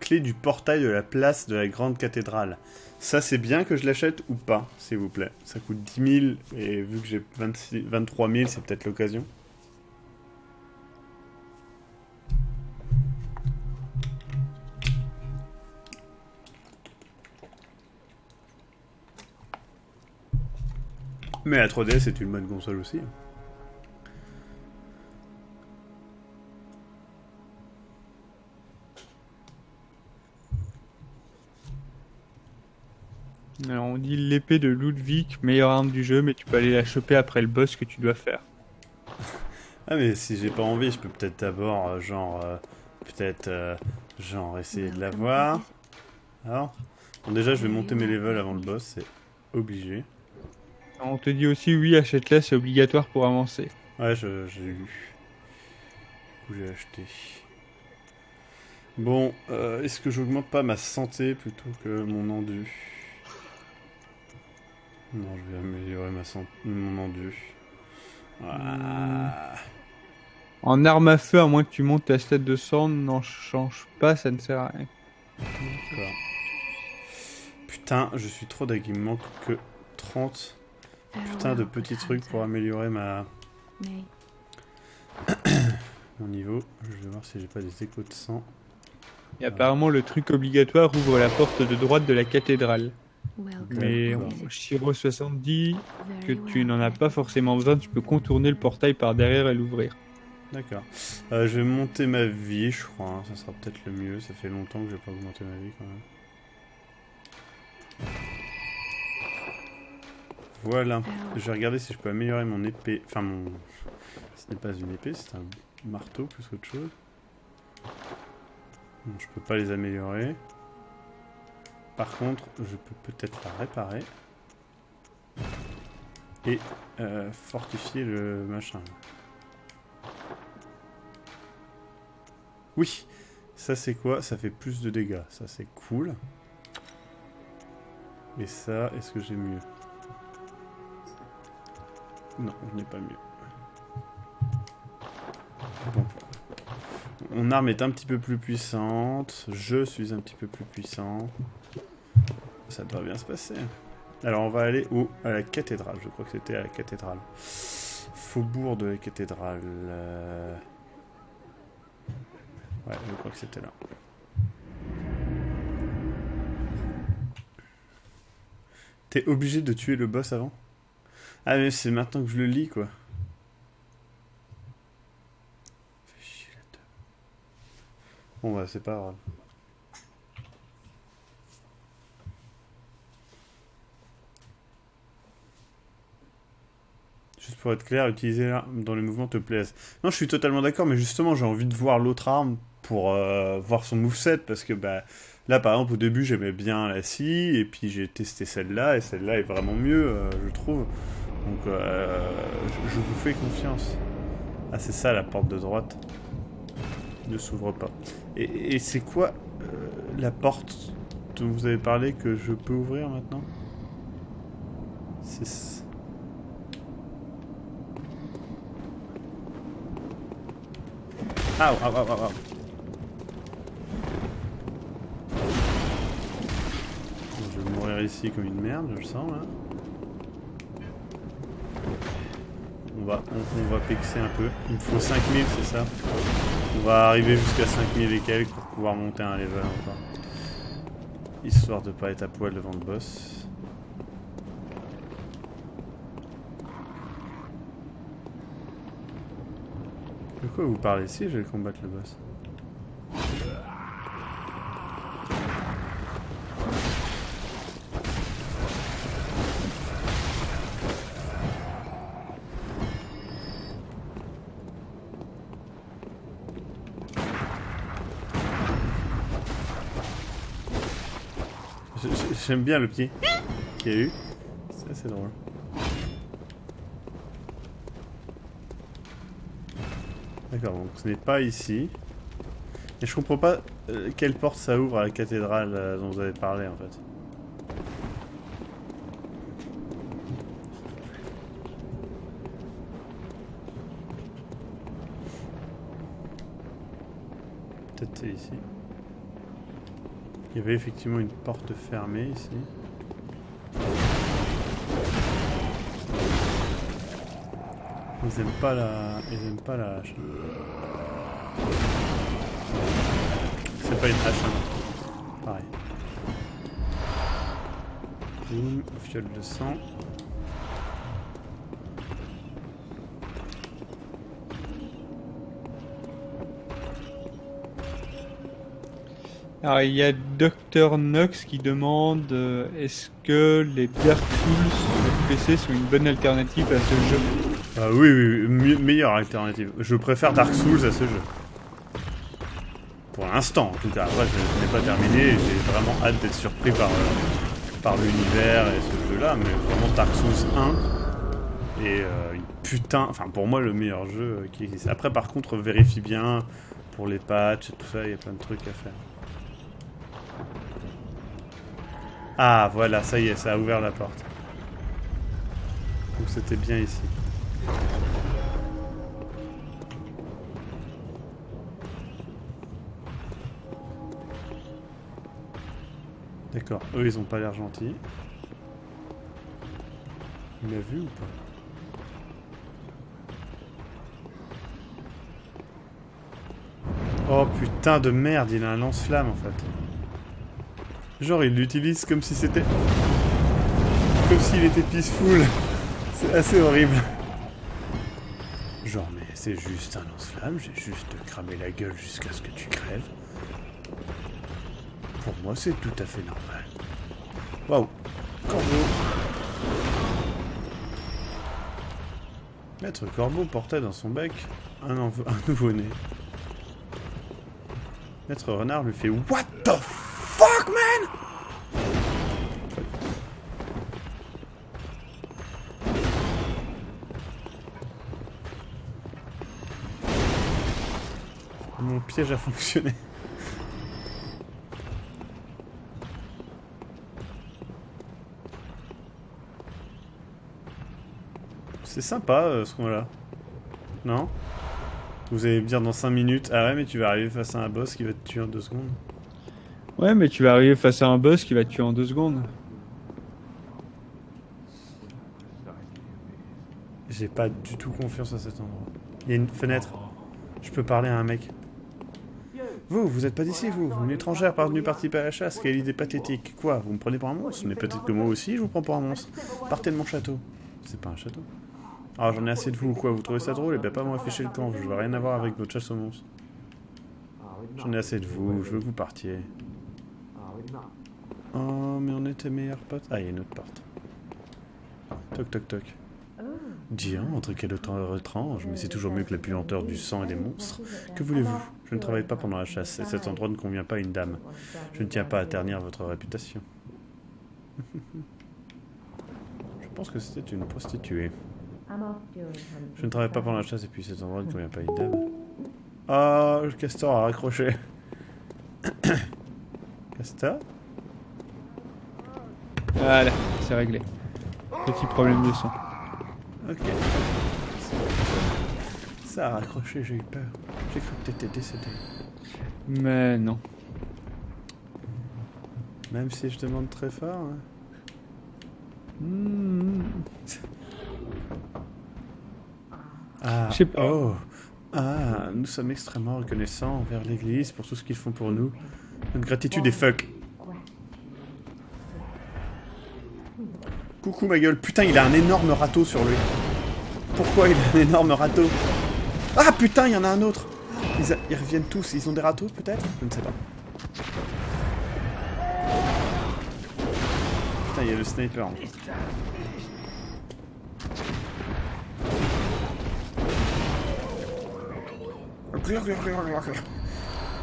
Clé du portail de la place de la grande cathédrale. Ça, c'est bien que je l'achète ou pas, s'il vous plaît? Ça coûte 10 000 et vu que j'ai 23 000, c'est peut-être l'occasion. Mais la 3DS est une bonne console aussi. Alors, on dit l'épée de Ludwig, meilleure arme du jeu, mais tu peux aller la choper après le boss que tu dois faire. Ah mais si j'ai pas envie, je peux peut-être d'abord, genre essayer de l'avoir. Alors, bon déjà je vais monter mes levels avant le boss, c'est obligé. Alors, on te dit aussi, oui, achète-la, c'est obligatoire pour avancer. Ouais, j'ai eu. Du coup j'ai acheté. Bon, est-ce que j'augmente pas ma santé plutôt que mon endu? Non, je vais améliorer mon endu. Voilà. En arme à feu, à moins que tu montes ta stat de sang, n'en change pas, ça ne sert à rien. D'accord. Putain, je suis trop deg, il me manque que 30 putain de petits trucs pour améliorer mon niveau. Je vais voir si j'ai pas des échos de sang. Et apparemment, le truc obligatoire ouvre la porte de droite de la cathédrale. Mais D'accord. Shiro 70 que tu n'en as pas forcément besoin, tu peux contourner le portail par derrière et l'ouvrir. D'accord. Je vais monter ma vie, je crois. Hein. Ça sera peut-être le mieux. Ça fait longtemps que j'ai pas augmenté ma vie quand même. Voilà. Je vais regarder si je peux améliorer mon épée. Enfin, mon. Ce n'est pas une épée, c'est un marteau plus qu'autre chose. Bon, je peux pas les améliorer. Par contre, je peux peut-être la réparer. Et fortifier le machin. Oui, ça c'est quoi? Ça fait plus de dégâts, ça c'est cool. Et ça, est-ce que j'ai mieux? Non, je n'ai pas mieux. Bon. Mon arme est un petit peu plus puissante, je suis un petit peu plus puissant. Ça devrait bien se passer. Alors on va aller à la cathédrale, je crois que c'était à la cathédrale. Faubourg de la cathédrale. Ouais, je crois que c'était là. T'es obligé de tuer le boss avant? Ah mais c'est maintenant que je le lis quoi. Fais chier la teub. Bon bah c'est pas grave. Juste pour être clair, utiliser l'arme dans les mouvements te plaise. Non, je suis totalement d'accord, mais justement, j'ai envie de voir l'autre arme pour voir son moveset, parce que bah, là, par exemple, au début, j'aimais bien la scie, et puis j'ai testé celle-là, et celle-là est vraiment mieux, je trouve. Donc, je vous fais confiance. Ah, c'est ça, la porte de droite. Ne s'ouvre pas. Et c'est quoi la porte dont vous avez parlé que je peux ouvrir maintenant? C'est... Ah, ah, ah, ah, ah. Je vais mourir ici comme une merde, je le sens là. On va pexer un peu. Il me faut 5000, c'est ça? On va arriver jusqu'à 5000 et quelques pour pouvoir monter un level encore. Histoire de pas être à poil devant le boss. De quoi vous parlez? Si, je vais combattre le boss. J'aime bien le pied qu'il y a eu. C'est assez drôle. D'accord, donc ce n'est pas ici. Et je comprends pas quelle porte ça ouvre à la cathédrale dont vous avez parlé en fait. Peut-être c'est ici. Il y avait effectivement une porte fermée ici. Ils aiment pas la hache. C'est pas une hache, hein. Pareil. Boum, fiole de sang. Alors il y a Dr Nox qui demande est-ce que les Dark Souls sur PC sont une bonne alternative à ce jeu? Oui, meilleure alternative. Je préfère Dark Souls à ce jeu. Pour l'instant, en tout cas. Après, je n'ai pas terminé. J'ai vraiment hâte d'être surpris par l'univers et ce jeu-là. Mais vraiment, Dark Souls 1 est une putain... Enfin, pour moi, le meilleur jeu qui existe. Après, par contre, vérifie bien pour les patchs et tout ça. Il y a plein de trucs à faire. Ah, voilà, ça y est, ça a ouvert la porte. Donc c'était bien ici. D'accord, eux ils ont pas l'air gentils. Il m'a vu ou pas? Oh putain de merde, il a un lance-flamme en fait. Genre il l'utilise comme si c'était... Comme s'il était peaceful. C'est assez horrible. Genre, mais c'est juste un lance-flamme, j'ai juste cramé la gueule jusqu'à ce que tu crèves. Pour moi, c'est tout à fait normal. Waouh. Corbeau. Maître Corbeau portait dans son bec un nouveau-né. Maître Renard lui fait What the fuck, man? Mon piège a fonctionné. C'est sympa ce coin-là. Non? Vous allez me dire dans 5 minutes, ah ouais mais tu vas arriver face à un boss qui va te tuer en 2 secondes. Ouais, mais tu vas arriver face à un boss qui va te tuer en 2 secondes. J'ai pas du tout confiance à cet endroit. Il y a une fenêtre. Je peux parler à un mec. Vous êtes pas d'ici, vous. Une étrangère parvenue participer à la chasse. Quelle idée pathétique. Quoi, vous me prenez pour un monstre? Mais peut-être que moi aussi je vous prends pour un monstre. Partez de mon château. C'est pas un château. Ah, j'en ai assez de vous, quoi. Vous trouvez ça drôle? Eh ben pas moi afficher le camp. Je veux rien avoir avec votre chasse aux monstres. J'en ai assez de vous. Je veux que vous partiez. Oh, mais on était meilleurs potes. Ah, il y a une autre porte. Toc, toc, toc. Diantre, quelle odeur étrange, mais c'est toujours mieux que la puanteur du sang et des monstres. Que voulez-vous? Je ne travaille pas pendant la chasse, et cet endroit ne convient pas à une dame. Je ne tiens pas à ternir votre réputation. Je pense que c'était une prostituée. Je ne travaille pas pendant la chasse, et puis cet endroit ne convient pas à une dame. Ah, le castor a raccroché. Castor? Voilà, c'est réglé. Petit problème de son. Ok. Ça a raccroché, j'ai eu peur. J'ai cru que t'étais décédé. Mais non. Même si je demande très fort. Hein. Ah, Je sais pas. oh. Ah, nous sommes extrêmement reconnaissants envers l'église pour tout ce qu'ils font pour nous. Notre gratitude est fuck. Coucou ma gueule. Putain, il a un énorme râteau sur lui. Pourquoi il a un énorme râteau? Ah putain, il y en a un autre. Ils reviennent tous. Ils ont des râteaux peut-être? Je ne sais pas. Putain, il y a le sniper.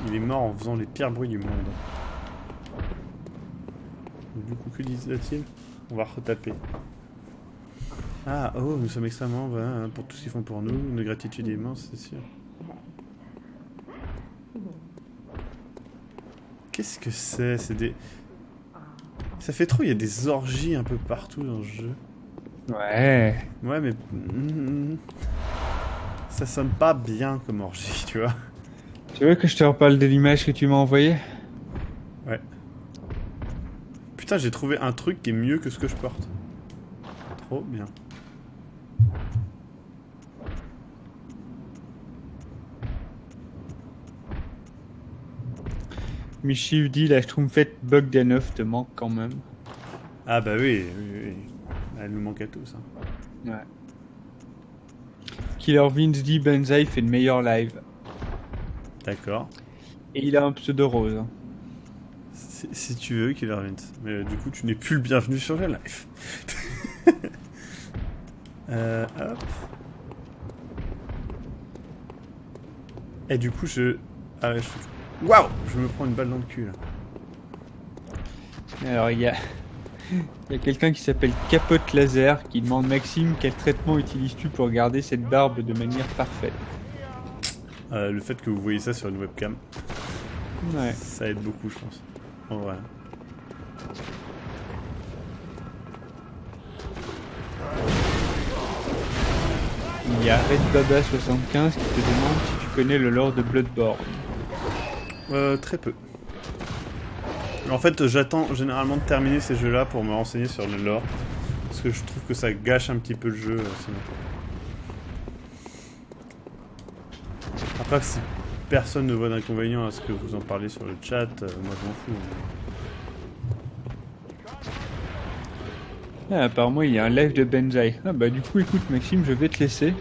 Il est mort en faisant les pires bruits du monde. Du coup, que disait-il? On va retaper. Ah, oh, nous sommes extrêmement pour tout ce qu'ils font pour nous. Une gratitude immense, c'est sûr. Qu'est-ce que c'est? C'est des... Ça fait trop, il y a des orgies un peu partout dans le jeu. Ouais. Ouais, mais... ça sonne pas bien comme orgie, tu vois. Tu veux que je te reparle de l'image que tu m'as envoyée? Ouais. Putain, j'ai trouvé un truc qui est mieux que ce que je porte. Trop bien. Michiv dit la Schtroumpfette Bogdanov te manque quand même. Ah bah oui, oui, oui. Elle nous manque à tous. Hein. Ouais. Killer Vince dit Banzai fait le meilleur live. D'accord. Et il a un pseudo rose. Hein. Si tu veux, Killer Vince. Mais du coup, tu n'es plus le bienvenu sur le live. Hop. Et du coup, ah, waouh! Je me prends une balle dans le cul, là. Alors, il y a quelqu'un qui s'appelle Capote Laser qui demande Maxime quel traitement utilises-tu pour garder cette barbe de manière parfaite? Le fait que vous voyez ça sur une webcam, Ouais. ça aide beaucoup, je pense. En vrai. Il y a Red Baba 75 qui te demande si tu connais le lore de Bloodborne. Très peu. En fait, j'attends généralement de terminer ces jeux-là pour me renseigner sur le lore. Parce que je trouve que ça gâche un petit peu le jeu, sinon. Après, si personne ne voit d'inconvénient à ce que vous en parlez sur le chat, moi je m'en fous. Ah, apparemment, il y a un live de Benzaï. Ah bah du coup, écoute Maxime, je vais te laisser.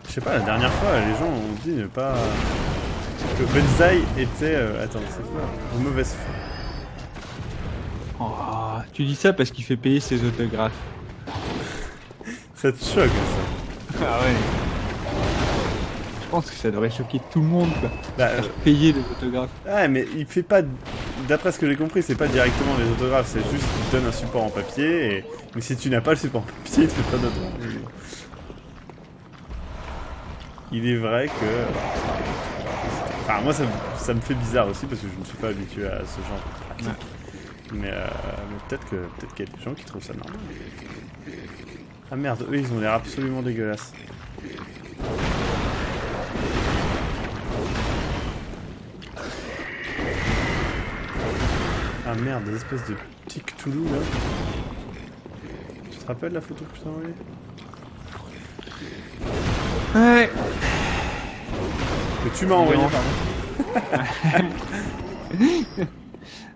Je sais pas, la dernière fois, les gens ont dit ne pas... que Benzaï était... attends, c'est quoi? En mauvaise foi. Oh, tu dis ça parce qu'il fait payer ses autographes. Ça te choque, ça. Ah ouais. Je pense que ça devrait choquer tout le monde, quoi. Bah, Faire payer des autographes. ouais, mais il fait pas... D'après ce que j'ai compris, c'est pas directement des autographes, c'est juste qu'il te donne un support en papier, et... mais si tu n'as pas le support en papier, il te fait pas d'autographe. Il est vrai que... Enfin, moi, ça me fait bizarre aussi, parce que je ne suis pas habitué à ce genre de pratique. Ouais. Mais peut-être qu'il y a des gens qui trouvent ça normal. Ah merde, eux, ils ont l'air absolument dégueulasses. Ah merde, des espèces de petits Cthulhu là. Tu te rappelles la photo que je t'ai envoyée? Ouais. Que tu m'as envoyé, pardon.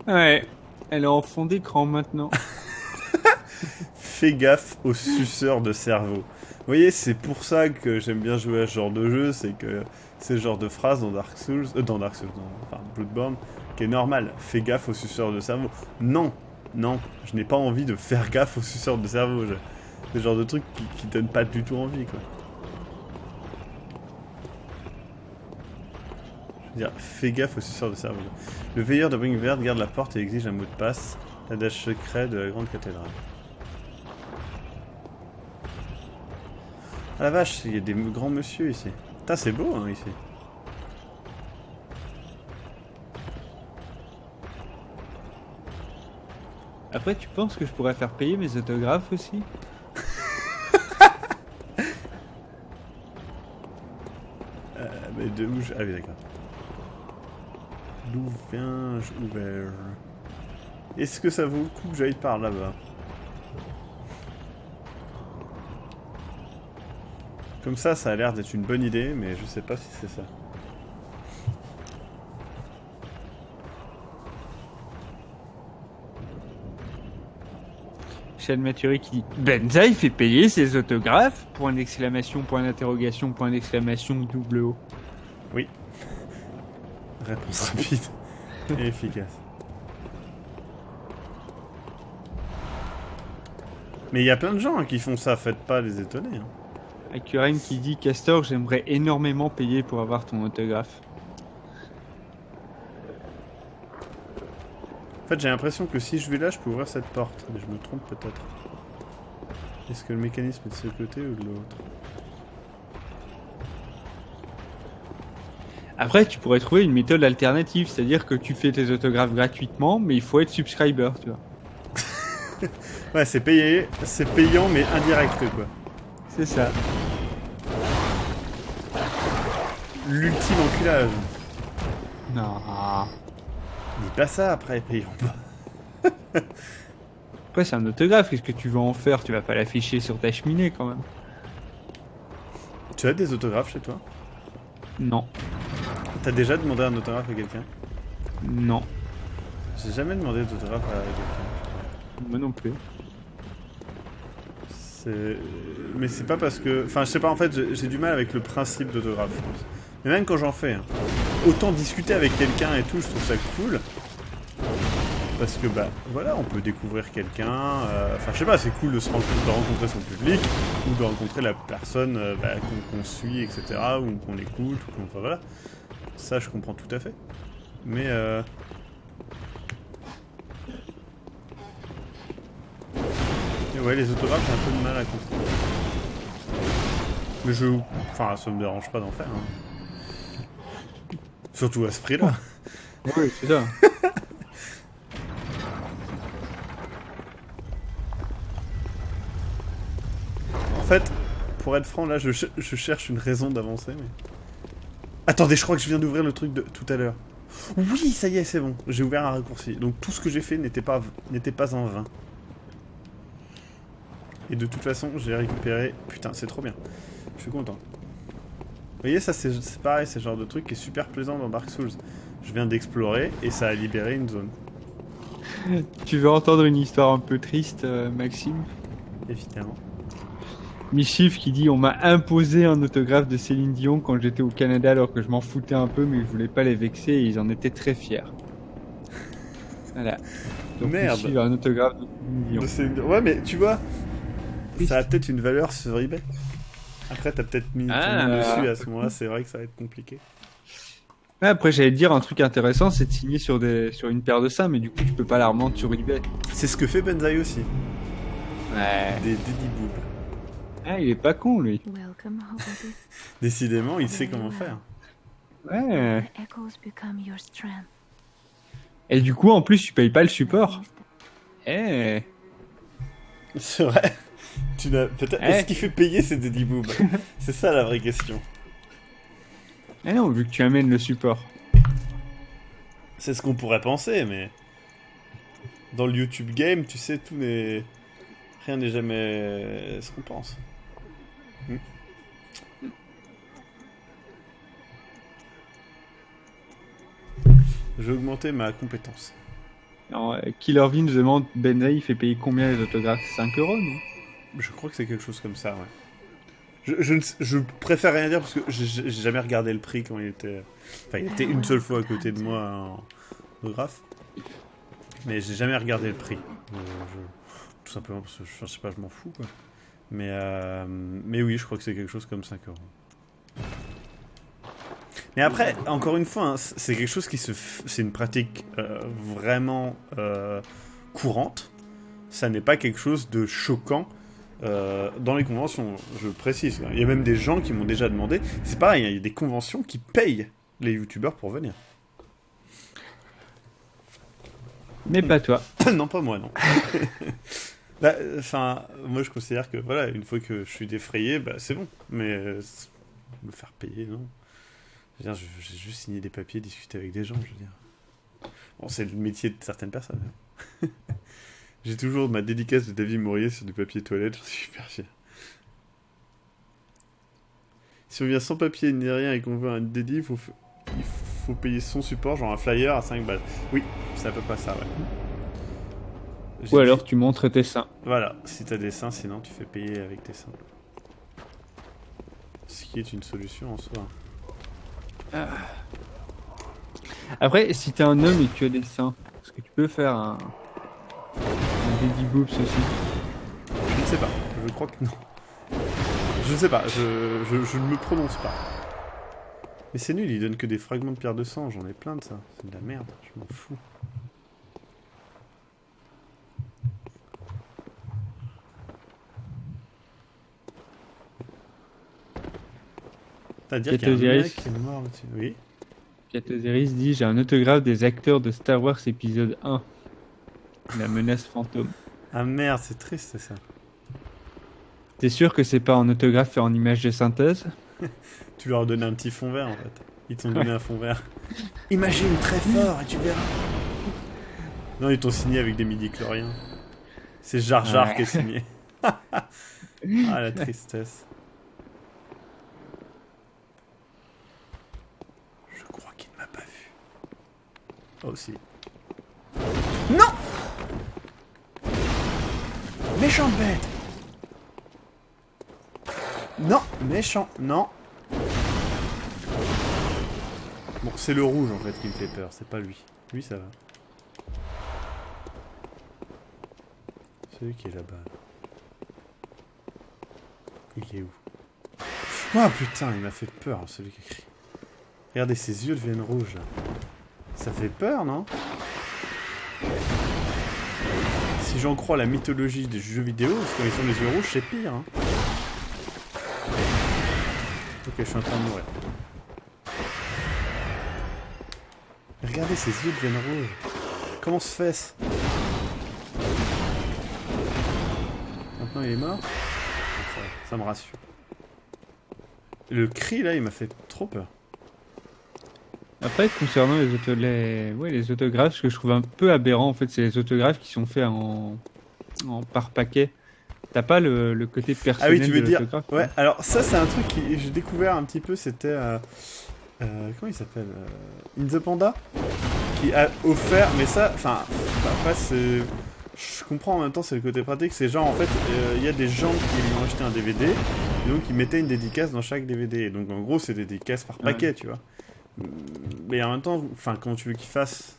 Ouais. Elle est en fond d'écran maintenant. Fais gaffe aux suceurs de cerveau. Vous voyez, c'est pour ça que j'aime bien jouer à ce genre de jeu, c'est que c'est le genre de phrase dans Dark Souls, enfin Bloodborne, qui est normal. Fais gaffe aux suceurs de cerveau. Non, non, je n'ai pas envie de faire gaffe aux suceurs de cerveau. C'est le genre de truc qui donne pas du tout envie, quoi. Je veux dire, fais gaffe aux suceurs de cerveau. Le veilleur de Wing Vert garde la porte et exige un mot de passe. L'adage secret de la grande cathédrale. Ah la vache, il y a des grands monsieur ici. Putain, c'est beau, hein, ici. Après, tu penses que je pourrais faire payer mes autographes aussi? Mais de où je... Ah oui, d'accord. D'où viens-je ouvert? Est-ce que ça vaut le coup que j'aille par là-bas? Comme ça a l'air d'être une bonne idée, mais je sais pas si c'est ça. Chad Mathury qui dit Benzaï fait payer ses autographes? Point d'exclamation, point d'interrogation, point d'exclamation, double O. Oui. Réponse rapide et efficace. Mais il y a plein de gens hein, qui font ça, faites pas les étonner. Hein. Akuren qui dit Castor, j'aimerais énormément payer pour avoir ton autographe. En fait, j'ai l'impression que si je vais là, je peux ouvrir cette porte. Mais je me trompe peut-être. Est-ce que le mécanisme est de ce côté ou de l'autre? Après, tu pourrais trouver une méthode alternative, c'est-à-dire que tu fais tes autographes gratuitement, mais il faut être subscriber, tu vois. Ouais, c'est payant mais indirect quoi. C'est ça. L'ultime enculage. Non. Dis pas ça après, payant pas. Après, c'est un autographe, qu'est-ce que tu vas en faire? Tu vas pas l'afficher sur ta cheminée quand même. Tu as des autographes chez toi? Non. T'as déjà demandé un autographe à quelqu'un? Non. J'ai jamais demandé d'autographe à quelqu'un. Moi non plus. Mais c'est pas parce que... Enfin, je sais pas, en fait, j'ai du mal avec le principe d'autographe, je pense. Mais même quand j'en fais, hein, autant discuter avec quelqu'un et tout, je trouve ça cool. Parce que, bah, voilà, on peut découvrir quelqu'un... Enfin, je sais pas, c'est cool de rencontrer son public, ou de rencontrer la personne qu'on suit, etc., ou qu'on écoute, ou enfin, voilà. Ça, je comprends tout à fait. Mais, Et ouais, les autographes, j'ai un peu de mal à comprendre. Mais enfin, ça me dérange pas d'en faire. Hein. Surtout à ce prix-là. Oui, c'est ça. En fait, pour être franc, là, je cherche une raison d'avancer, mais... Attendez, je crois que je viens d'ouvrir le truc de tout à l'heure. Oui, ça y est, c'est bon. J'ai ouvert un raccourci. Donc tout ce que j'ai fait n'était pas en vain. Et de toute façon, j'ai récupéré... Putain, c'est trop bien. Je suis content. Vous voyez, ça, c'est pareil, c'est le genre de truc qui est super plaisant dans Dark Souls. Je viens d'explorer et ça a libéré une zone. Tu veux entendre une histoire un peu triste, Maxime? Évidemment. Michif qui dit on m'a imposé un autographe de Céline Dion quand j'étais au Canada alors que je m'en foutais un peu mais je voulais pas les vexer et ils en étaient très fiers. Voilà. Donc Merde. Michif a un autographe de Céline Dion. Ouais, mais tu vois, Oui. ça a peut-être une valeur sur eBay. Après, t'as peut-être mis ton nom dessus à ce moment-là, c'est vrai que ça va être compliqué. Ouais, après j'allais te dire un truc intéressant, c'est de signer sur une paire de seins mais du coup tu peux pas la revendre sur eBay. C'est ce que fait Benzaï aussi. Ouais. Des Daddy Boob. Ah, il est pas con lui. Welcome, Hobbiton. Décidément, il sait comment faire. Ouais. The echoes become your strength. Et du coup en plus tu payes pas le support. Eh. C'est vrai. Tu n'as peut-être. Ouais. Est-ce qu'il fait payer ces Daddy Boob? C'est ça la vraie question. Eh non, vu que tu amènes le support. C'est ce qu'on pourrait penser, mais dans le YouTube game, tu sais, rien n'est jamais ce qu'on pense. Je vais augmenter ma compétence. Alors, Killer V nous demande Benzaï fait payer combien les autographes? 5 €, non? Je crois que c'est quelque chose comme ça, ouais. Je préfère rien dire parce que j'ai jamais regardé le prix quand il était. Enfin, il était une seule fois à côté de moi en autographe. Mais j'ai jamais regardé le prix. Tout simplement parce que je sais pas, je m'en fous quoi. Mais oui, je crois que c'est quelque chose comme 5 €. Mais après, encore une fois, hein, c'est quelque chose c'est une pratique vraiment courante. Ça n'est pas quelque chose de choquant dans les conventions, je précise. Il y a même des gens qui m'ont déjà demandé. C'est pareil, hein, il y a des conventions qui payent les youtubeurs pour venir. Mais pas toi. Non, pas moi, non. Enfin, moi je considère que voilà, une fois que je suis défrayé, bah, c'est bon. Mais me faire payer, non. Je veux dire, j'ai juste signé des papiers, discuté avec des gens, je veux dire. Bon, c'est le métier de certaines personnes. Hein. J'ai toujours ma dédicace de David Mourier sur du papier toilette, j'en suis super fier. Si on vient sans papier ni rien et qu'on veut un dédi, il faut payer son support, genre un flyer à 5 balles. Oui, c'est à peu près ça, ouais. Ou alors tu montres tes seins. Voilà, si t'as des seins, sinon tu fais payer avec tes seins. Ce qui est une solution en soi. Après, si t'es un homme et que tu as des seins, est-ce que tu peux faire un Daddy Boobs aussi? Je ne sais pas, je crois que non. Je ne sais pas, je ne me prononce pas. Mais c'est nul, il donne que des fragments de pierre de sang, j'en ai plein de ça. C'est de la merde, je m'en fous. C'est-à-dire qu'il y a un mec qui est mort là-dessus. Oui. Piatozeris dit j'ai un autographe des acteurs de Star Wars épisode 1. La menace fantôme. Ah merde, c'est triste ça. T'es sûr que c'est pas un autographe fait en image de synthèse? Tu leur as donné un petit fond vert en fait. Ils t'ont donné un fond vert. Imagine très fort et tu verras. Non, ils t'ont signé avec des midi-chloriens. C'est Jar Jar qui est signé. Ah la tristesse. Je crois qu'il ne m'a pas vu. Oh si. Non! Méchante bête! Non! Méchant! Non! Bon, c'est le rouge en fait qui me fait peur, c'est pas lui. Lui ça va. Celui qui est là-bas. Il est où? Oh putain, il m'a fait peur celui qui écrit. Regardez, ses yeux deviennent rouges là. Ça fait peur, non? Si j'en crois la mythologie des jeux vidéo, parce que quand ils ont les yeux rouges, c'est pire. Hein. Ok, je suis en train de mourir. Regardez, ses yeux deviennent rouges. Comment se fait-ce? Maintenant il est mort? Ça me rassure. Le cri là, il m'a fait trop peur. Après, concernant les autographes, ce que je trouve un peu aberrant, en fait, c'est les autographes qui sont faits en par paquet. T'as pas le côté personnel tu veux de dire l'autographe. Ouais, alors ça c'est un truc que j'ai découvert un petit peu, c'était comment il s'appelle In the Panda, qui a offert, mais ça, enfin, après c'est, je comprends en même temps, c'est le côté pratique, c'est genre en fait, il y a des gens qui lui ont acheté un DVD, et donc ils mettaient une dédicace dans chaque DVD, et donc en gros c'est des dédicaces par paquet, tu vois. Mais en même temps, enfin, comment tu veux qu'il fasse?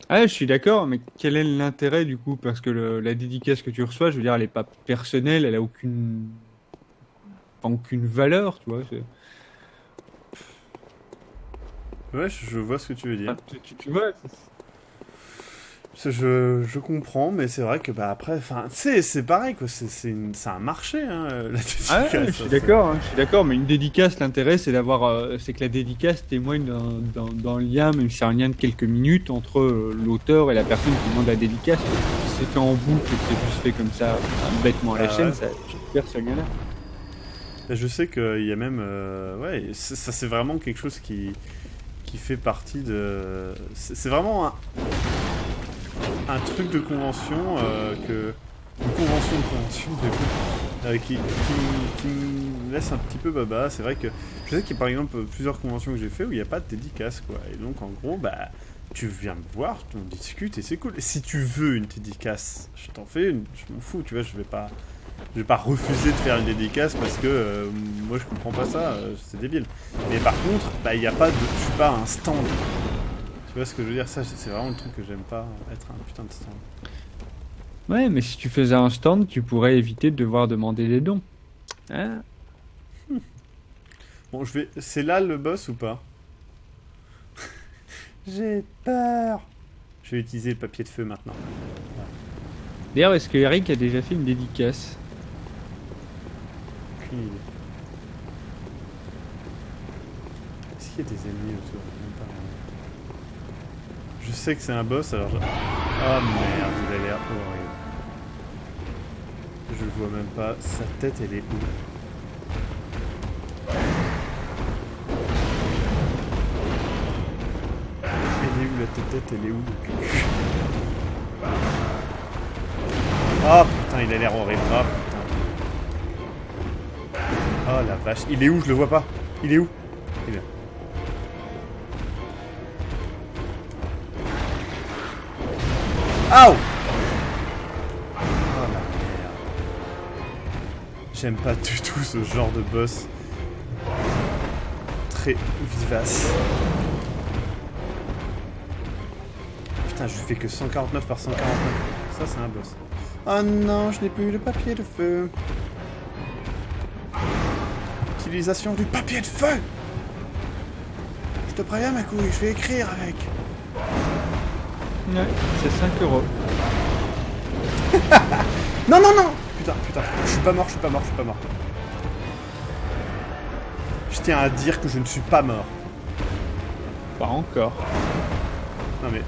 Ah, je suis d'accord, mais quel est l'intérêt du coup? Parce que la dédicace que tu reçois, je veux dire, elle est pas personnelle, elle a aucune valeur, tu vois. Ouais, je vois ce que tu veux dire. Enfin, tu vois, Je comprends, mais c'est vrai que bah après, enfin, c'est pareil quoi, c'est un marché, hein, la ah, dédicace. je suis d'accord, hein, je suis d'accord, mais une dédicace, l'intérêt, c'est c'est que la dédicace témoigne d'un lien, même si c'est un lien de quelques minutes, entre l'auteur et la personne qui demande la dédicace. Si c'est fait en boucle et que c'est juste fait comme ça, bêtement à la chaîne, ouais. ça, tu perds ce lien-là. Je sais qu'il y a même, ouais, ça c'est vraiment quelque chose qui fait partie de, c'est vraiment un truc de convention une convention de convention qui me laisse un petit peu baba. C'est vrai que je sais qu'il y a par exemple plusieurs conventions que j'ai fait où il n'y a pas de dédicace quoi, et donc en gros bah tu viens me voir, on discute et c'est cool. Et si tu veux une dédicace, je t'en fais une, je m'en fous, tu vois, je vais pas refuser de faire une dédicace parce que moi je comprends pas ça, c'est débile. Mais par contre, bah il y a pas de, je suis pas un stand. Tu vois ce que je veux dire, ça c'est vraiment le truc que j'aime pas, être un putain de stand. Ouais, mais si tu faisais un stand, tu pourrais éviter de devoir demander des dons. Hein? Bon, c'est là le boss ou pas? J'ai peur. Je vais utiliser le papier de feu maintenant. D'ailleurs, est-ce que Eric a déjà fait une dédicace? Aucune idée. Est-ce qu'il y a des ennemis autour? Même pas. Je sais que c'est un boss, alors oh merde, il a l'air horrible. Je le vois même pas. Sa tête, elle est où? Elle est où la tête? Elle est où le cul? Oh putain, il a l'air horrible. Oh putain. Oh la vache. Il est où? Je le vois pas. Il est où? Il est là. Aouh! Oh la merde. J'aime pas du tout ce genre de boss. Très vivace. Putain, je fais que 149 par 149. Ça, c'est un boss. Oh non, je n'ai plus le papier de feu. Utilisation du papier de feu! Je te préviens, ma couille, je vais écrire avec. Ouais, c'est 5 €. Non, non, non! Putain, je suis pas mort. Je tiens à dire que je ne suis pas mort. Pas encore. Non mais,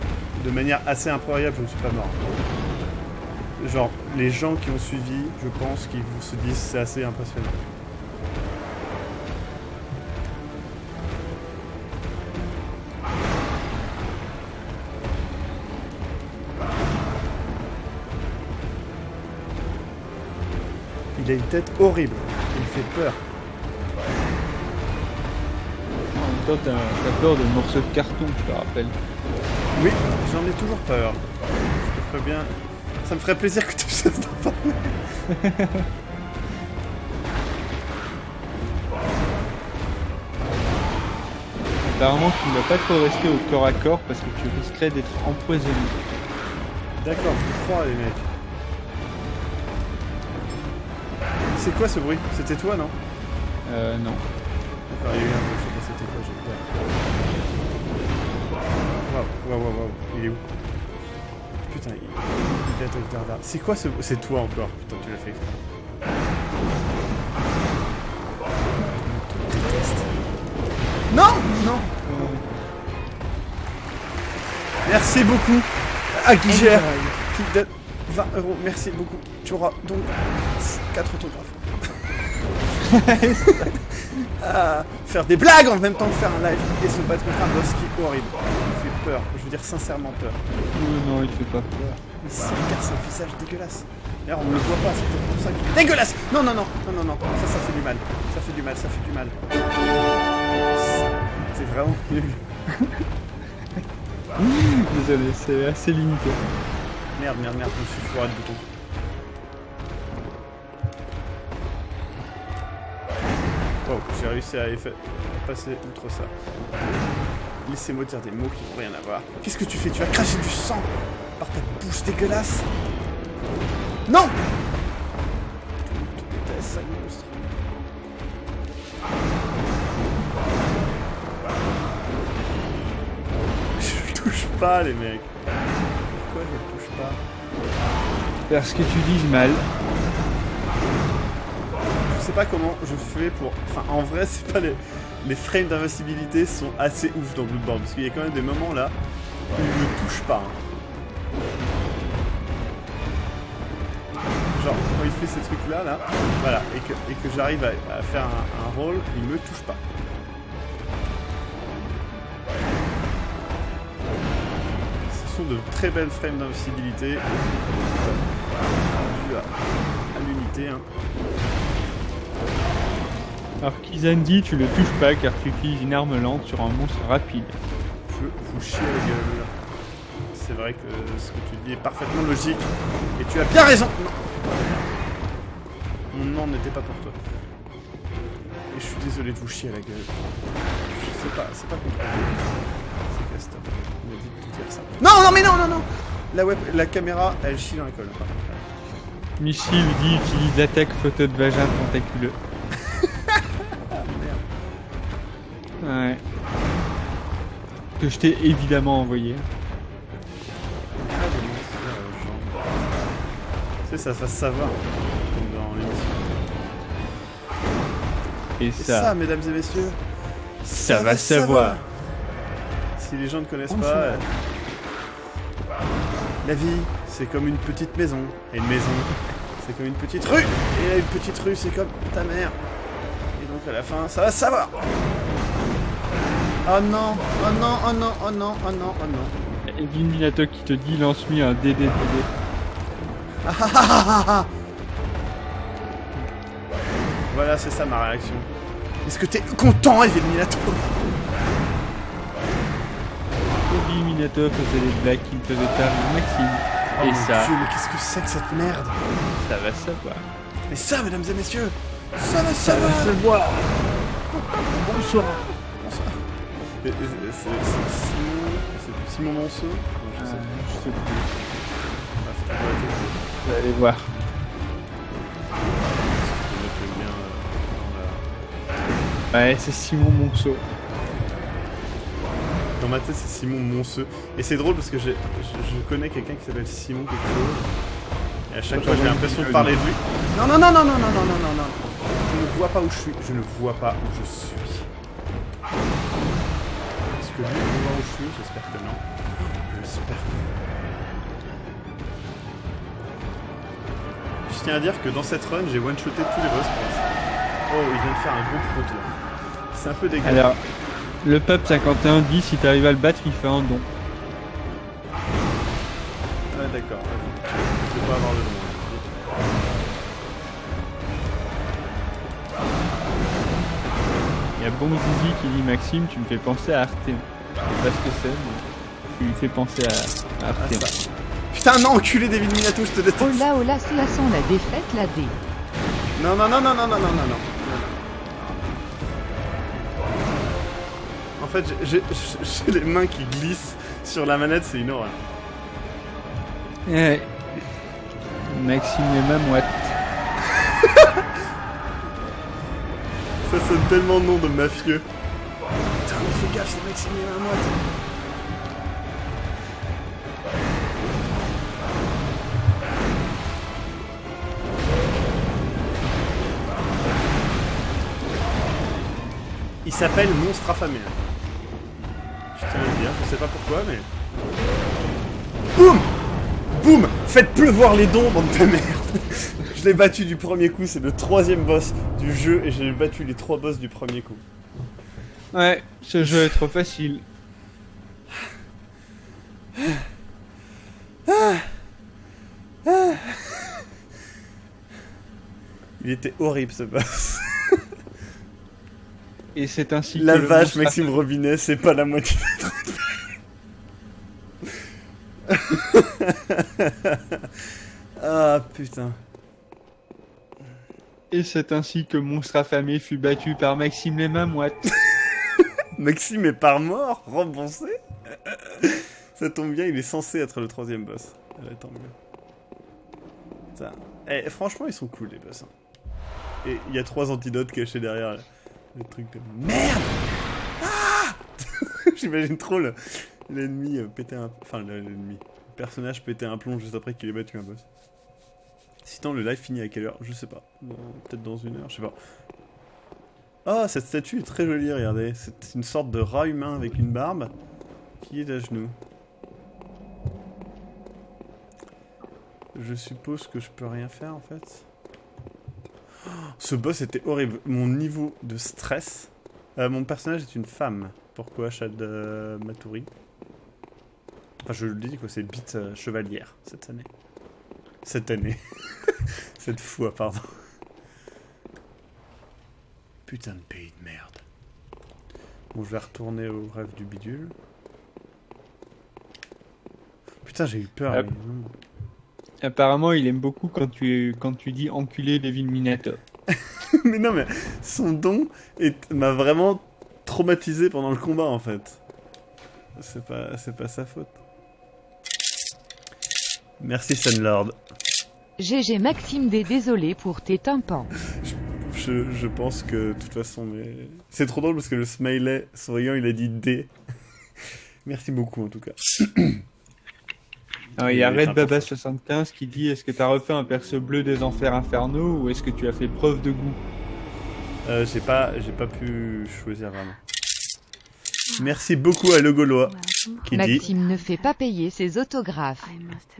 de manière assez incroyable, je ne suis pas mort. Genre, les gens qui ont suivi, je pense qu'ils se disent c'est assez impressionnant. Il a une tête horrible. Il fait peur. En même temps, t'as peur de morceaux de carton, je te rappelle. Oui, j'en ai toujours peur. Je ferais bien... Ça me ferait plaisir que tu cesses d'en parler. Apparemment, tu ne vas pas trop rester au corps à corps parce que tu risquerais d'être empoisonné. D'accord, je crois les mecs. C'est quoi ce bruit? C'était toi, non? Non. D'accord, il y a eu un bruit, je sais pas c'était quoi, j'ai peur. Waouh. Il est où? Putain, il est à là. C'est quoi ce... C'est toi encore. Putain, tu l'as fait. Je te déteste. Non. Merci beaucoup à Guigère qui donne 20 €. Merci beaucoup. Tu auras donc 4 autographes. Faire des blagues en même temps que faire un live et se battre contre un boss qui est horrible. Il fait peur. Je veux dire sincèrement peur. Non, il fait pas peur. Mais si, regarde, c'est un visage dégueulasse. D'ailleurs, on ne le voit pas, c'est peut-être pour ça qu'il est dégueulasse. Non. Ça fait du mal. Ça fait du mal. C'est vraiment nul. Désolé, c'est assez limité. Merde, je me suis foiré de bouton. Oh, j'ai réussi à passer outre ça. Laissez-moi dire des mots qui n'ont rien à voir. Qu'est-ce que tu fais? Tu vas cracher du sang par ta bouche dégueulasse. Non! Je te déteste, sale monstre. Je le touche pas, les mecs. Pourquoi je le touche pas? Parce que tu vises mal. Je sais pas comment je fais pour... Enfin, en vrai, c'est pas les frames d'invincibilité sont assez ouf dans Bloodborne. Parce qu'il y a quand même des moments là où il me touche pas. Hein. Genre, quand il fait ces trucs là, voilà, et que j'arrive à faire un roll, il me touche pas. Ce sont de très belles frames d'invincibilité. Dû à l'unité, hein. Alors Kizandi, tu le touches pas car tu utilises une arme lente sur un monstre rapide. Je vous chie à la gueule. C'est vrai que ce que tu dis est parfaitement logique. Et tu as bien raison. Non. Mon nom n'était pas pour toi. Et je suis désolé de vous chier à la gueule. C'est pas compliqué. C'est Castor. Il m'a dit de te dire ça. Non, mais non. La caméra, elle chie dans l'école. Michel dit utilise l'attaque photo de vagin tentaculeux. Ouais. Que je t'ai évidemment envoyé. Tu sais, ça fasse savoir. Comme dans l'émission. Et Et ça, mesdames et messieurs, ça va savoir. Si les gens ne connaissent pas, la vie, c'est comme une petite maison. Et une maison, c'est comme une petite rue. Et une petite rue, c'est comme ta mère. Et donc à la fin, ça va savoir. Oh non, oh non, oh non, oh non, oh non, oh non. Et Minato qui te dit lance-lui un DD. Ah ah ah ah ah. Voilà, c'est ça ma réaction. Est-ce que t'es content, Evil Minato? Evi Minato faisait des blagues qui me faisaient taire Maxime. Oh Et mon ça, Dieu, mais qu'est-ce que c'est que cette merde? ça va savoir. Mais ça, mesdames et messieurs, ça va savoir. Bonsoir. C'est Simon Monceau? Non, je sais plus. Je sais plus. Bref, tu vois, Vous allez voir. je vais mettre le lien dans la... Ouais, c'est Simon Monceau. Dans ma tête, c'est Simon Monceux. Et c'est drôle parce que je connais quelqu'un qui s'appelle Simon quelque chose. Et à chaque fois, j'ai l'impression de parler de lui. Non. Je ne vois pas où je suis. Je ne vois pas où je suis. Est-ce que lui, il voit où je suis? J'espère que non. J'espère que non. Je tiens à dire que dans cette run, j'ai one-shoté tous les boss pour l'instant. Oh, il vient de faire un gros proto. C'est un peu dégueulasse. Alors, le Pub 51 dit si t'arrives à le battre, il fait un don. Ouais, d'accord. Je vais pas avoir le nom. Il y a Bon Zizi qui dit Maxime, tu me fais penser à Arthéon. Je sais pas ce que c'est, mais tu lui fais penser à Arthéon. Ah, ça. Putain, non, enculé des Minato, je te déteste. Oh là, cela sent la défaite, la D. Non. En fait, j'ai les mains qui glissent sur la manette, c'est une horreur. Ouais. Maxime et Mamouette. Ça sonne tellement nom de mafieux. Putain, mais fais gaffe, c'est Maxime et Mamouette. Il s'appelle Monstre affamé. Je tiens à le dire, je sais pas pourquoi, mais... Boum! Boum! Faites pleuvoir les dons, bande de merde! Je l'ai battu du premier coup, c'est le 3e boss du jeu, et j'ai battu les 3 boss du premier coup. Ouais, ce jeu est trop facile. Il était horrible ce boss. Et c'est ainsi La que le vache, monstre Maxime Robinet, c'est pas la moitié. Ah putain. Et c'est ainsi que Monstre affamé fut battu par Maxime les mains moites. Maxime est par mort, remboursé. Ça tombe bien, il est censé être le 3ème boss. Tant mieux. Putain. Eh, franchement, ils sont cool les boss. Hein. Et il y a 3 antidotes cachés derrière le truc de... Merde. Ah. J'imagine trop l'ennemi péter un... Enfin, l'ennemi. Le personnage péter un plomb juste après qu'il ait battu un boss. Sinon, le live finit à quelle heure? Je sais pas. Peut-être dans 1 heure, je sais pas. Ah, cette statue est très jolie, regardez. C'est une sorte de rat humain avec une barbe qui est à genoux. Je suppose que je peux rien faire en fait. Oh, ce boss était horrible. Mon niveau de stress. Mon personnage est une femme. Pourquoi Shad Maturi? Enfin, je le dis quoi, c'est Bit chevalière cette année. Cette année. Cette fois, pardon. Putain de pays de merde. Bon, je vais retourner au rêve du bidule. Putain, j'ai eu peur. Hop. Apparemment, il aime beaucoup quand tu dis enculé Levin Minato. Mais non, mais son don m'a vraiment traumatisé pendant le combat en fait. C'est pas sa faute. Merci Sunlord. GG Maxime D, désolé pour tes tympans. Je pense que de toute façon, mais c'est trop drôle parce que le smiley souriant il a dit D. Merci beaucoup en tout cas. Alors, il y a Red Baba 75 qui dit: est-ce que t'as refait un perce bleu des enfers infernaux ou est-ce que tu as fait preuve de goût? J'ai pas pu choisir vraiment. Merci beaucoup à Le Gaulois qui dit Maxime ne fait pas payer ses autographes.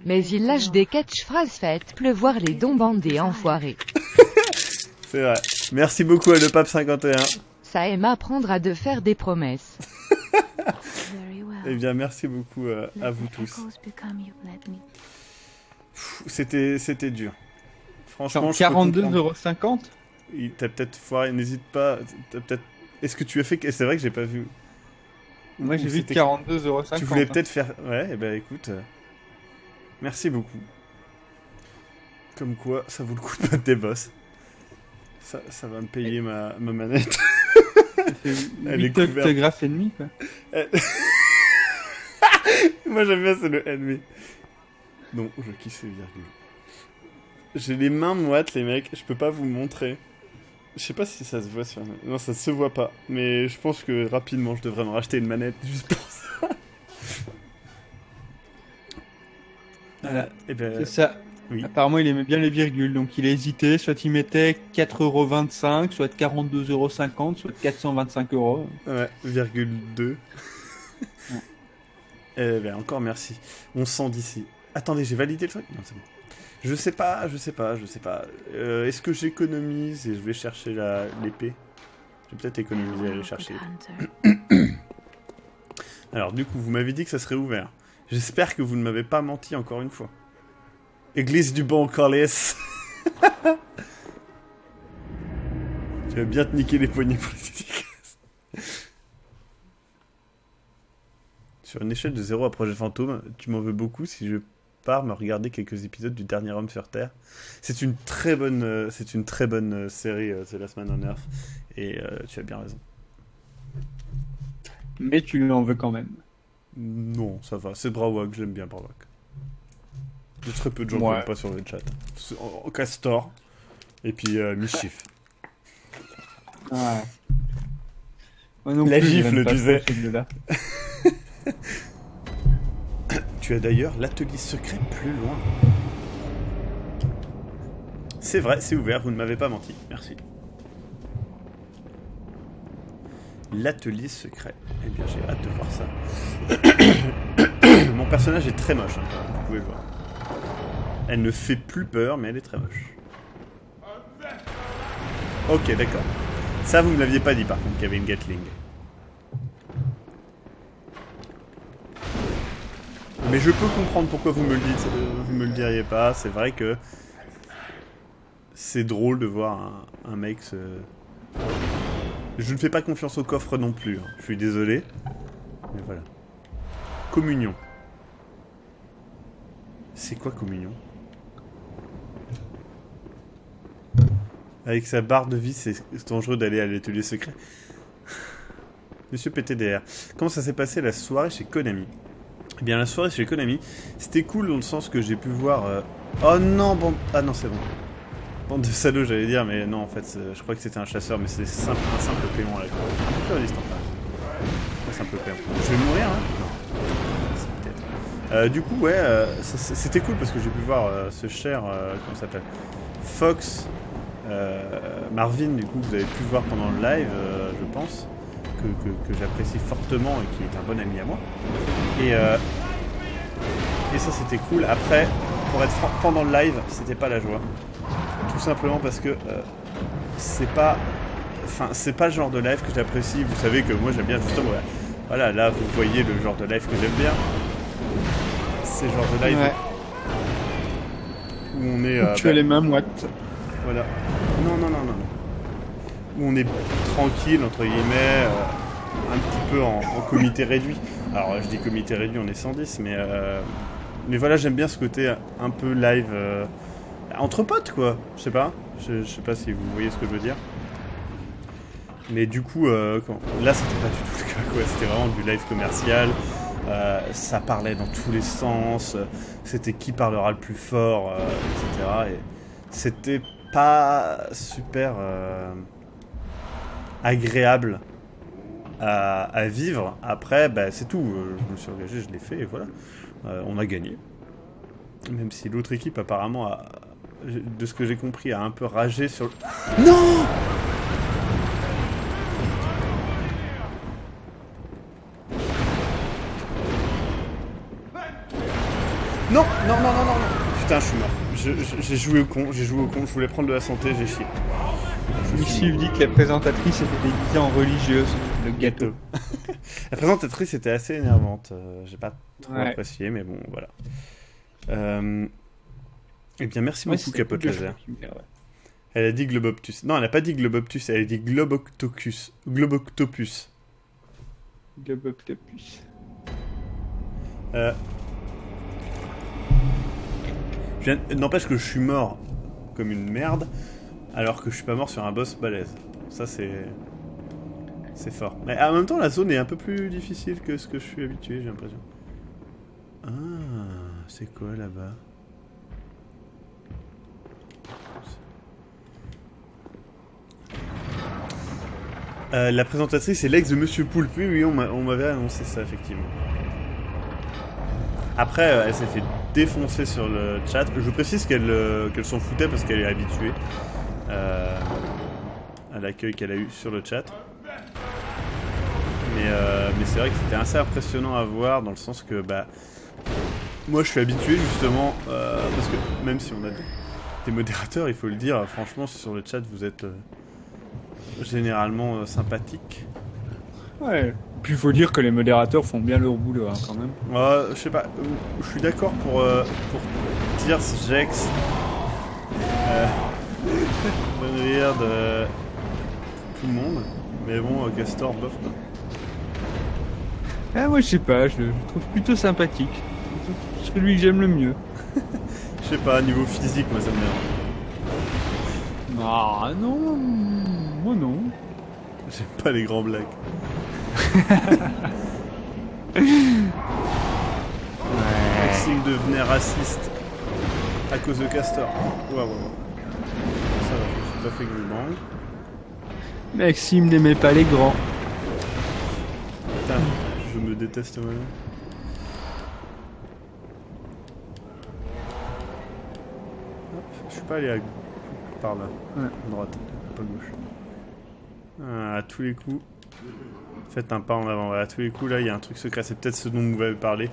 Mais il lâche des catchphrases faites pleuvoir les dons bandés enfoirés. c'est vrai. Merci beaucoup à Le Pape 51. Ça aime apprendre à de faire des promesses. Eh bien, merci beaucoup à vous tous. C'était dur. Franchement, 42,50 €. T'as peut-être foiré, n'hésite pas. Est-ce que tu as fait... C'est vrai que j'ai pas vu. Moi j'ai vu 42,50 €. Tu voulais peut-être faire... Ouais, eh ben écoute... Merci beaucoup. Comme quoi, ça vaut le coup de battre des boss. Ça va me payer ma manette. Elle est couverte. Autographe ennemi quoi. Moi j'aime bien, c'est le ennemi. Non, je kiffe ces virgules. J'ai les mains moites, les mecs. Je peux pas vous montrer. Je sais pas si ça se voit sur... Non, ça se voit pas. Mais je pense que rapidement, je devrais me racheter une manette juste pour ça. Voilà. Et ben... C'est ça. Oui. Apparemment, il aimait bien les virgules, donc il a hésité. Soit il mettait 4,25 €, soit 42,50 €, soit 425 €. Ouais, virgule 2. Ouais. Eh ben, encore merci. On sent d'ici. Attendez, j'ai validé le truc? Non, c'est bon. Je sais pas. Est-ce que j'économise et je vais chercher l'épée? Je vais peut-être économiser et aller chercher l'épée. Alors, du coup, vous m'avez dit que ça serait ouvert. J'espère que vous ne m'avez pas menti encore une fois. Église du bon Carles. Tu vas bien te niquer les poignets pour les dédicaces. Sur une échelle de 0 à Projet Fantôme, tu m'en veux beaucoup si je pars me regarder quelques épisodes du Dernier Homme sur Terre. C'est une très bonne série, The Last Man on Earth, et tu as bien raison. Mais tu lui en veux quand même. Non, ça va, c'est Brawak, j'aime bien Brawak. Il y a très peu de gens qui n'aiment pas sur le chat. Castor, et puis Mischief. Ouais. Moi non La plus, gifle, j'aime pas tu sais. trop celui-là. Tu as d'ailleurs l'atelier secret plus loin. C'est vrai, c'est ouvert, vous ne m'avez pas menti. Merci. L'atelier secret. Eh bien, j'ai hâte de voir ça. Mon personnage est très moche, hein, vous pouvez le voir. Elle ne fait plus peur, mais elle est très moche. Ok, d'accord. Ça, vous ne me l'aviez pas dit, par contre, qu'il y avait une Gatling. Mais je peux comprendre pourquoi vous me le dites, vous me le diriez pas. C'est vrai que c'est drôle de voir un mec Je ne fais pas confiance au coffre non plus, hein. Je suis désolé. Mais voilà. Communion. C'est quoi communion? Avec sa barre de vie, c'est dangereux d'aller à l'atelier secret. Monsieur PTDR. Comment ça s'est passé la soirée chez Konami? Eh bien, la soirée chez Konami, c'était cool dans le sens que j'ai pu voir... Oh non, bon... Ah non, c'est bon. Bande de salauds, j'allais dire, mais non, en fait, je crois que c'était un chasseur, mais c'est un simple paiement, là. Un peu résistant, quand même. Un simple paiement. Je vais mourir, hein? Non. C'est peut-être. Du coup, ouais, c'était cool parce que j'ai pu voir ce cher... comment ça s'appelle? Fox... Marvin, du coup, vous avez pu voir pendant le live, je pense, que j'apprécie fortement et qui est un bon ami à moi. Et ça, c'était cool. Après, pour être franc, pendant le live, c'était pas la joie. Tout simplement parce que c'est pas le genre de live que j'apprécie. Vous savez que moi, j'aime bien justement. Voilà, là, vous voyez le genre de live que j'aime bien. C'est le genre de live où on est. Tu as les mains moites. Voilà. Non. Où on est tranquille, entre guillemets, un petit peu en comité réduit. Alors, je dis comité réduit, on est 110, mais voilà, j'aime bien ce côté un peu live, entre potes, quoi. Je sais pas. Je sais pas si vous voyez ce que je veux dire. Mais du coup, là, c'était pas du tout le cas, quoi. C'était vraiment du live commercial. Ça parlait dans tous les sens. C'était qui parlera le plus fort, etc. Et c'était pas super agréable à vivre. Après, bah, c'est tout. Je me suis engagé, je l'ai fait et voilà. On a gagné. Même si l'autre équipe, apparemment, de ce que j'ai compris, a un peu ragé sur le... Non! Non. Putain, je suis mort. J'ai joué au con, je voulais prendre de la santé, j'ai chié. Michiv dit que la présentatrice était déguisée en religieuse, le gâteau. La présentatrice était assez énervante, j'ai pas trop apprécié, mais bon, voilà. Eh bien, merci beaucoup, Capote Laser. Elle a dit Globoptus. Non, elle a pas dit Globoptus, elle a dit Globoctopus. Globoctopus. Globoctopus. N'empêche que je suis mort comme une merde, alors que je suis pas mort sur un boss balèze. Ça, c'est fort. Mais en même temps, la zone est un peu plus difficile que ce que je suis habitué, j'ai l'impression. Ah, c'est quoi là-bas? La présentatrice est l'ex de Monsieur Poulpe. Oui, on m'avait annoncé ça, effectivement. Après, elle s'est fait défoncer sur le chat. Je précise qu'elle s'en foutait parce qu'elle est habituée à l'accueil qu'elle a eu sur le chat. Mais c'est vrai que c'était assez impressionnant à voir dans le sens que moi je suis habitué justement parce que même si on a des modérateurs, il faut le dire, franchement sur le chat vous êtes généralement sympathiques. Ouais. Puis il faut dire que les modérateurs font bien leur boulot, hein, quand même. Je sais pas, je suis d'accord pour dire Jex, bonne rire de tout le monde, mais bon, Castor, bof. Ah, moi je sais pas, je le trouve plutôt sympathique. C'est celui que j'aime le mieux. Je sais pas, niveau physique, moi ça me dérange. Ah non, moi non. J'aime pas les grands blagues. Maxime devenait raciste à cause de Castor. Ouais. Ça va, je suis pas fait que je branle. Maxime n'aimait pas les grands. Putain, je me déteste moi-même. Hop, je suis pas allé par là. Ouais. À droite, pas gauche. À tous les coups. Faites un pas en avant. À tous les coups, là, il y a un truc secret. C'est peut-être ce dont vous avez parlé.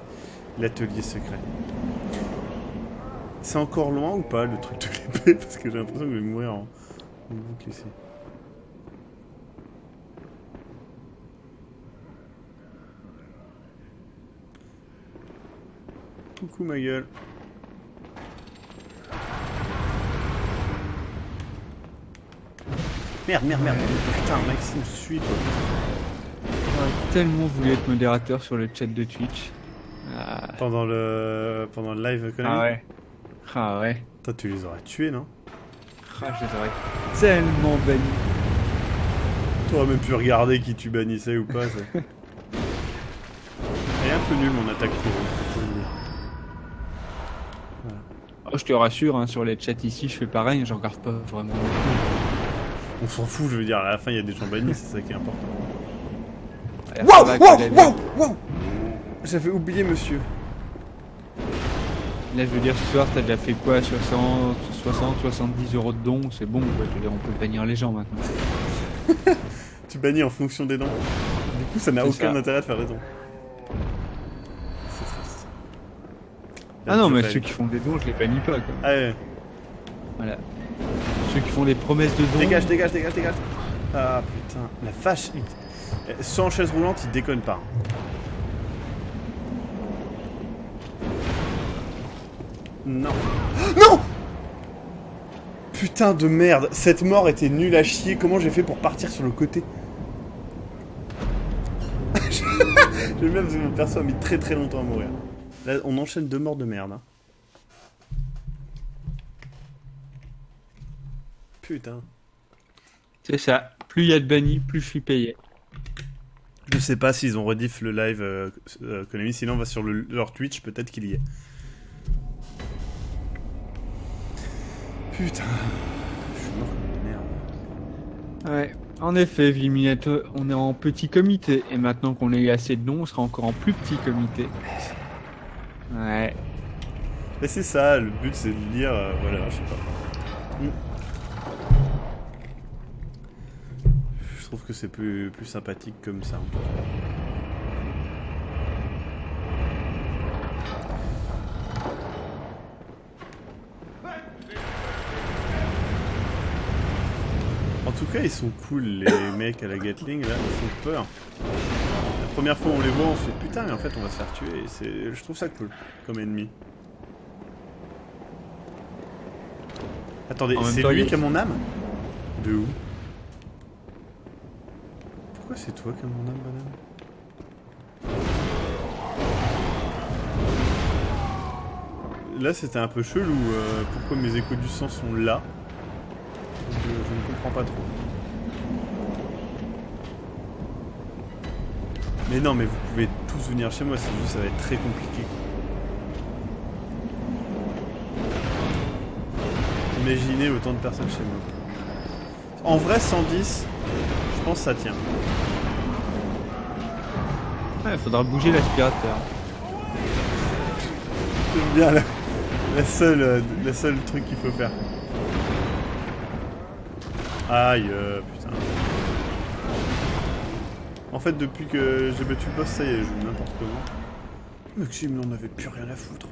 L'atelier secret. C'est encore loin ou pas, le truc de l'épée? Parce que j'ai l'impression que je vais mourir en boucle ici. Coucou ma gueule. Merde. Putain, Maxime, suis-toi. J'aurais tellement voulu être modérateur sur le chat de Twitch. Pendant le live Konami. Ah ouais. Ah ouais. Toi, tu les aurais tués, non? Ah, je les aurais tellement bannis. T'aurais même pu regarder qui tu bannissais ou pas. Ça. Elle est un peu nulle mon attaque pour faut le dire. Oh, je te rassure, hein, sur les chats ici, je fais pareil, je regarde pas vraiment. On s'en fout, je veux dire, à la fin il y a des gens bannis, c'est ça qui est important. Wow. J'avais oublié monsieur. Là, je veux dire, ce soir, t'as déjà fait quoi? 60, 70 euros de dons, c'est bon, quoi. Je veux dire, on peut bannir les gens maintenant. Tu bannis en fonction des dons. Du coup, ça n'a C'est aucun ça. intérêt de faire des dons. C'est triste. Ah non, mais Je ceux qui font des dons, je les bannis pas, quoi. Ah ouais. Voilà. Ceux qui font des promesses de dons. Dégage. Ah putain, la vache. Sans chaise roulante, il déconne pas. Non. Non! Putain de merde, cette mort était nulle à chier. Comment j'ai fait pour partir sur le côté? J'aime bien parce que mon perso a mis très longtemps à mourir. Là, on enchaîne 2 morts de merde. Hein. Putain. C'est ça. Plus il y a de bannis, plus je suis payé. Je sais pas s'ils ont rediff le live Konami, sinon on va sur leur Twitch, peut-être qu'il y est. Putain. Je suis mort comme une merde. Ouais. En effet, Viminato, on est en petit comité. Et maintenant qu'on a eu assez de dons, on sera encore en plus petit comité. Ouais. Mais c'est ça, le but c'est de lire, voilà, je sais pas. Je trouve que c'est plus sympathique comme ça. En tout cas, ils sont cool, les mecs à la Gatling, là, ils font peur. La première fois on les voit, on se fait putain, mais en fait on va se faire tuer. Je trouve ça cool, comme ennemi. Attendez, c'est lui qui a mon âme? De où? Pourquoi c'est toi qui as mon âme, madame? Là c'était un peu chelou, pourquoi mes échos du sang sont là? Je ne comprends pas trop. Mais non, mais vous pouvez tous venir chez moi, c'est juste ça va être très compliqué. Imaginez autant de personnes chez moi. En vrai, 110, je pense que ça tient. Ouais, faudra bouger l'aspirateur. J'aime bien la seule truc qu'il faut faire. Aïe, putain. En fait, depuis que j'ai battu le boss, ça y est, je joue n'importe comment. Maxime n'en avait plus rien à foutre.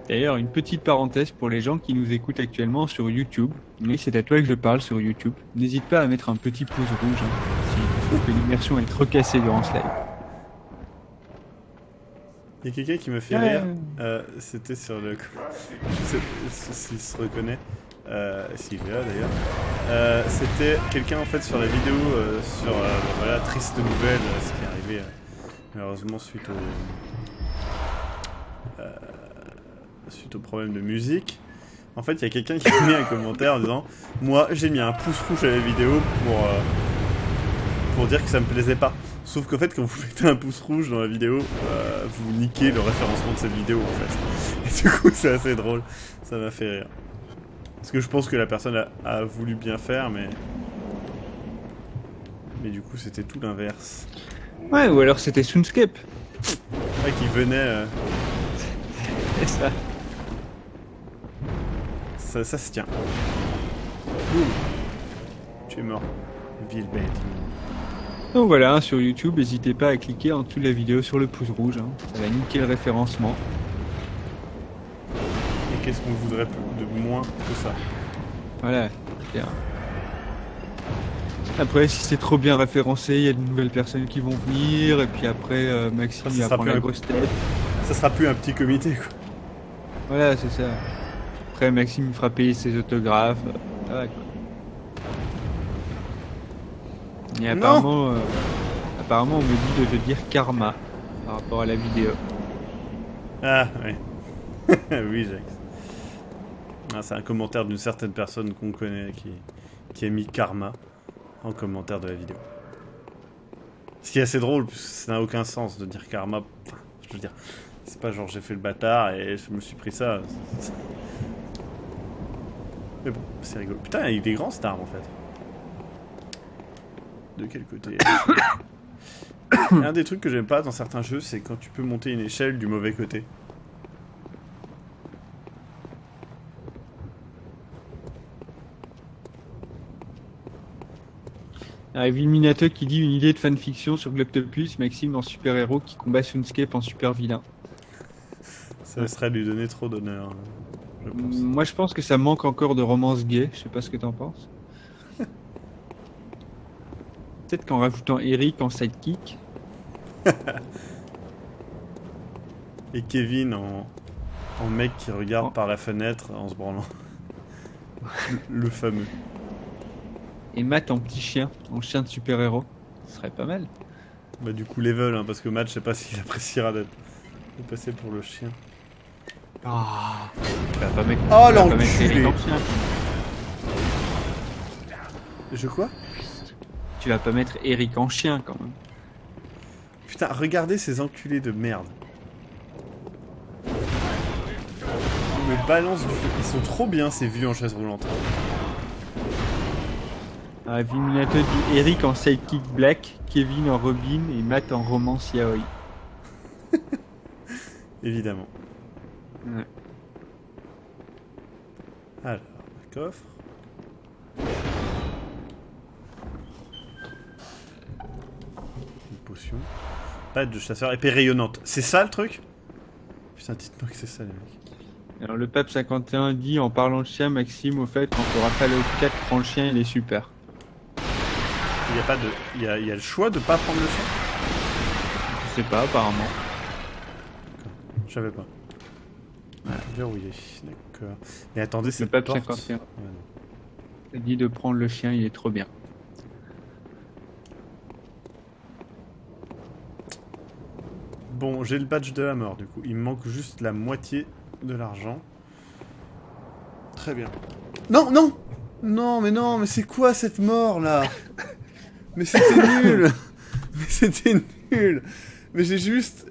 D'ailleurs, une petite parenthèse pour les gens qui nous écoutent actuellement sur YouTube. Oui, c'est à toi que je parle sur YouTube. N'hésite pas à mettre un petit pouce rouge si tu trouves que l'immersion est trop cassée durant ce live. Il y a quelqu'un qui m'a fait rire. C'était sur le... Je sais s'il se reconnaît. S'il est là d'ailleurs. C'était quelqu'un en fait sur la vidéo sur voilà, triste nouvelle, ce qui est arrivé malheureusement suite au problème de musique. En fait, il y a quelqu'un qui a mis un commentaire en disant moi j'ai mis un pouce rouge à la vidéo pour dire que ça me plaisait pas. Sauf qu'en fait, quand vous mettez un pouce rouge dans la vidéo, vous niquez le référencement de cette vidéo en fait. Et du coup, c'est assez drôle. Ça m'a fait rire. Parce que je pense que la personne a voulu bien faire, mais du coup, c'était tout l'inverse. Ouais, ou alors c'était Soonscape. Ouais, qui venait... C'est ça. Ça se tient. Ouh. Tu es mort. Ville bête. Donc voilà, hein, sur YouTube, n'hésitez pas à cliquer en dessous de la vidéo sur le pouce rouge. Hein. Ça va niquer le référencement. Et qu'est-ce qu'on voudrait de moins que ça? Voilà, bien. Après, si c'est trop bien référencé, il y a de nouvelles personnes qui vont venir, et puis après, Maxime va prendre la grosse tête. Ça sera plus un petit comité, quoi. Voilà, c'est ça. après Maxime me fera payer ses autographes. Voilà, quoi. Et apparemment, apparemment, on me dit de te dire karma par rapport à la vidéo. Ah, oui. Oui, Jax. Ah, c'est un commentaire d'une certaine personne qu'on connaît qui a mis karma en commentaire de la vidéo. Ce qui est assez drôle, puisque ça n'a aucun sens de dire karma. Enfin, je veux dire, c'est pas genre j'ai fait le bâtard et je me suis pris ça. Mais bon, c'est rigolo. Putain, il est grand cette arme en fait. De quel côté? Un des trucs que j'aime pas dans certains jeux, c'est quand tu peux monter une échelle du mauvais côté. Vilminato qui dit une idée de fanfiction sur Gloctopus, Maxime en super-héros qui combat Sunscape en super-vilain. Ça serait lui donner trop d'honneur, je pense. Moi je pense que ça manque encore de romance gay, je sais pas ce que t'en penses. Peut-être qu'en rajoutant Eric en sidekick. Et Kevin en mec qui regarde par la fenêtre en se branlant. Le fameux. Et Matt en petit chien, en chien de super-héros. Ce serait pas mal. Bah du coup level, hein, parce que Matt, je sais pas s'il appréciera de passer pour le chien. Ah. Tu vas pas mettre, Oh tu vas pas mettre l'enculé. Eric en chien. Je quoi? Tu vas pas mettre Eric en chien quand même. Putain, regardez ces enculés de merde. Ils me balancent du feu. Ils sont trop bien ces vieux en chaise roulante. Vilminato dit Eric en sidekick black, Kevin en Robin et Matt en romance yaoi. Évidemment. Ouais. Alors, coffre. Une potion. Pas de chasseur. Épée rayonnante. C'est ça le truc? Putain, dites-moi que c'est ça les mecs. Alors le pape 51 dit en parlant de chien, Maxime, au fait, quand tu auras Fallout 4 prends le chien, il est super. Il y a pas de. Il y a le choix de pas prendre le chien? Je sais pas, apparemment. Je savais pas. Verrouillé. D'accord. Mais attendez, c'est Le pape porte. 51 Ouais, non. a dit de prendre le chien, il est trop bien. Bon, j'ai le badge de la mort du coup. Il me manque juste la moitié de l'argent. Très bien. Non, non! Non, mais c'est quoi cette mort là? Mais c'était nul! Mais c'était nul! Mais j'ai juste.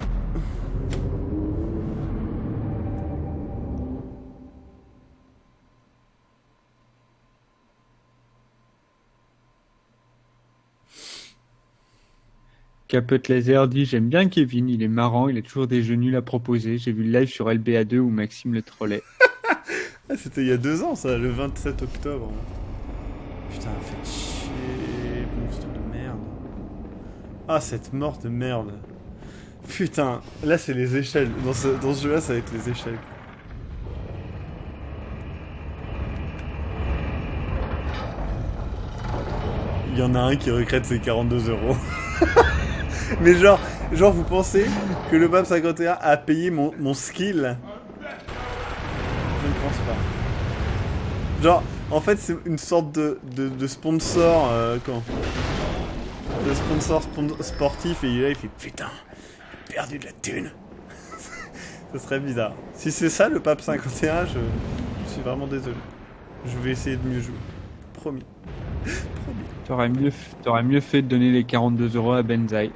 Capote Laser dit j'aime bien Kevin, il est marrant, il a toujours des jeux nuls à proposer. J'ai vu le live sur LBA2 où Maxime le trollait. Ah, c'était il y a 2 ans ça, le 27 octobre. Putain, faites chier, monstre de merde. Ah, cette mort de merde. Putain, là c'est les échelles. Dans ce jeu-là, ça va être les échelles. Il y en a un qui regrette ses 42 €. Mais genre, vous pensez que le Pape 51 a payé mon skill? Je ne pense pas. Genre, en fait, c'est une sorte de sponsor, de sponsor sportif, et il est là, il fait putain, j'ai perdu de la thune. Ce serait bizarre. Si c'est ça le Pape 51, je suis vraiment désolé. Je vais essayer de mieux jouer. Promis. Promis. T'aurais mieux fait de donner les 42 € à Benzaï.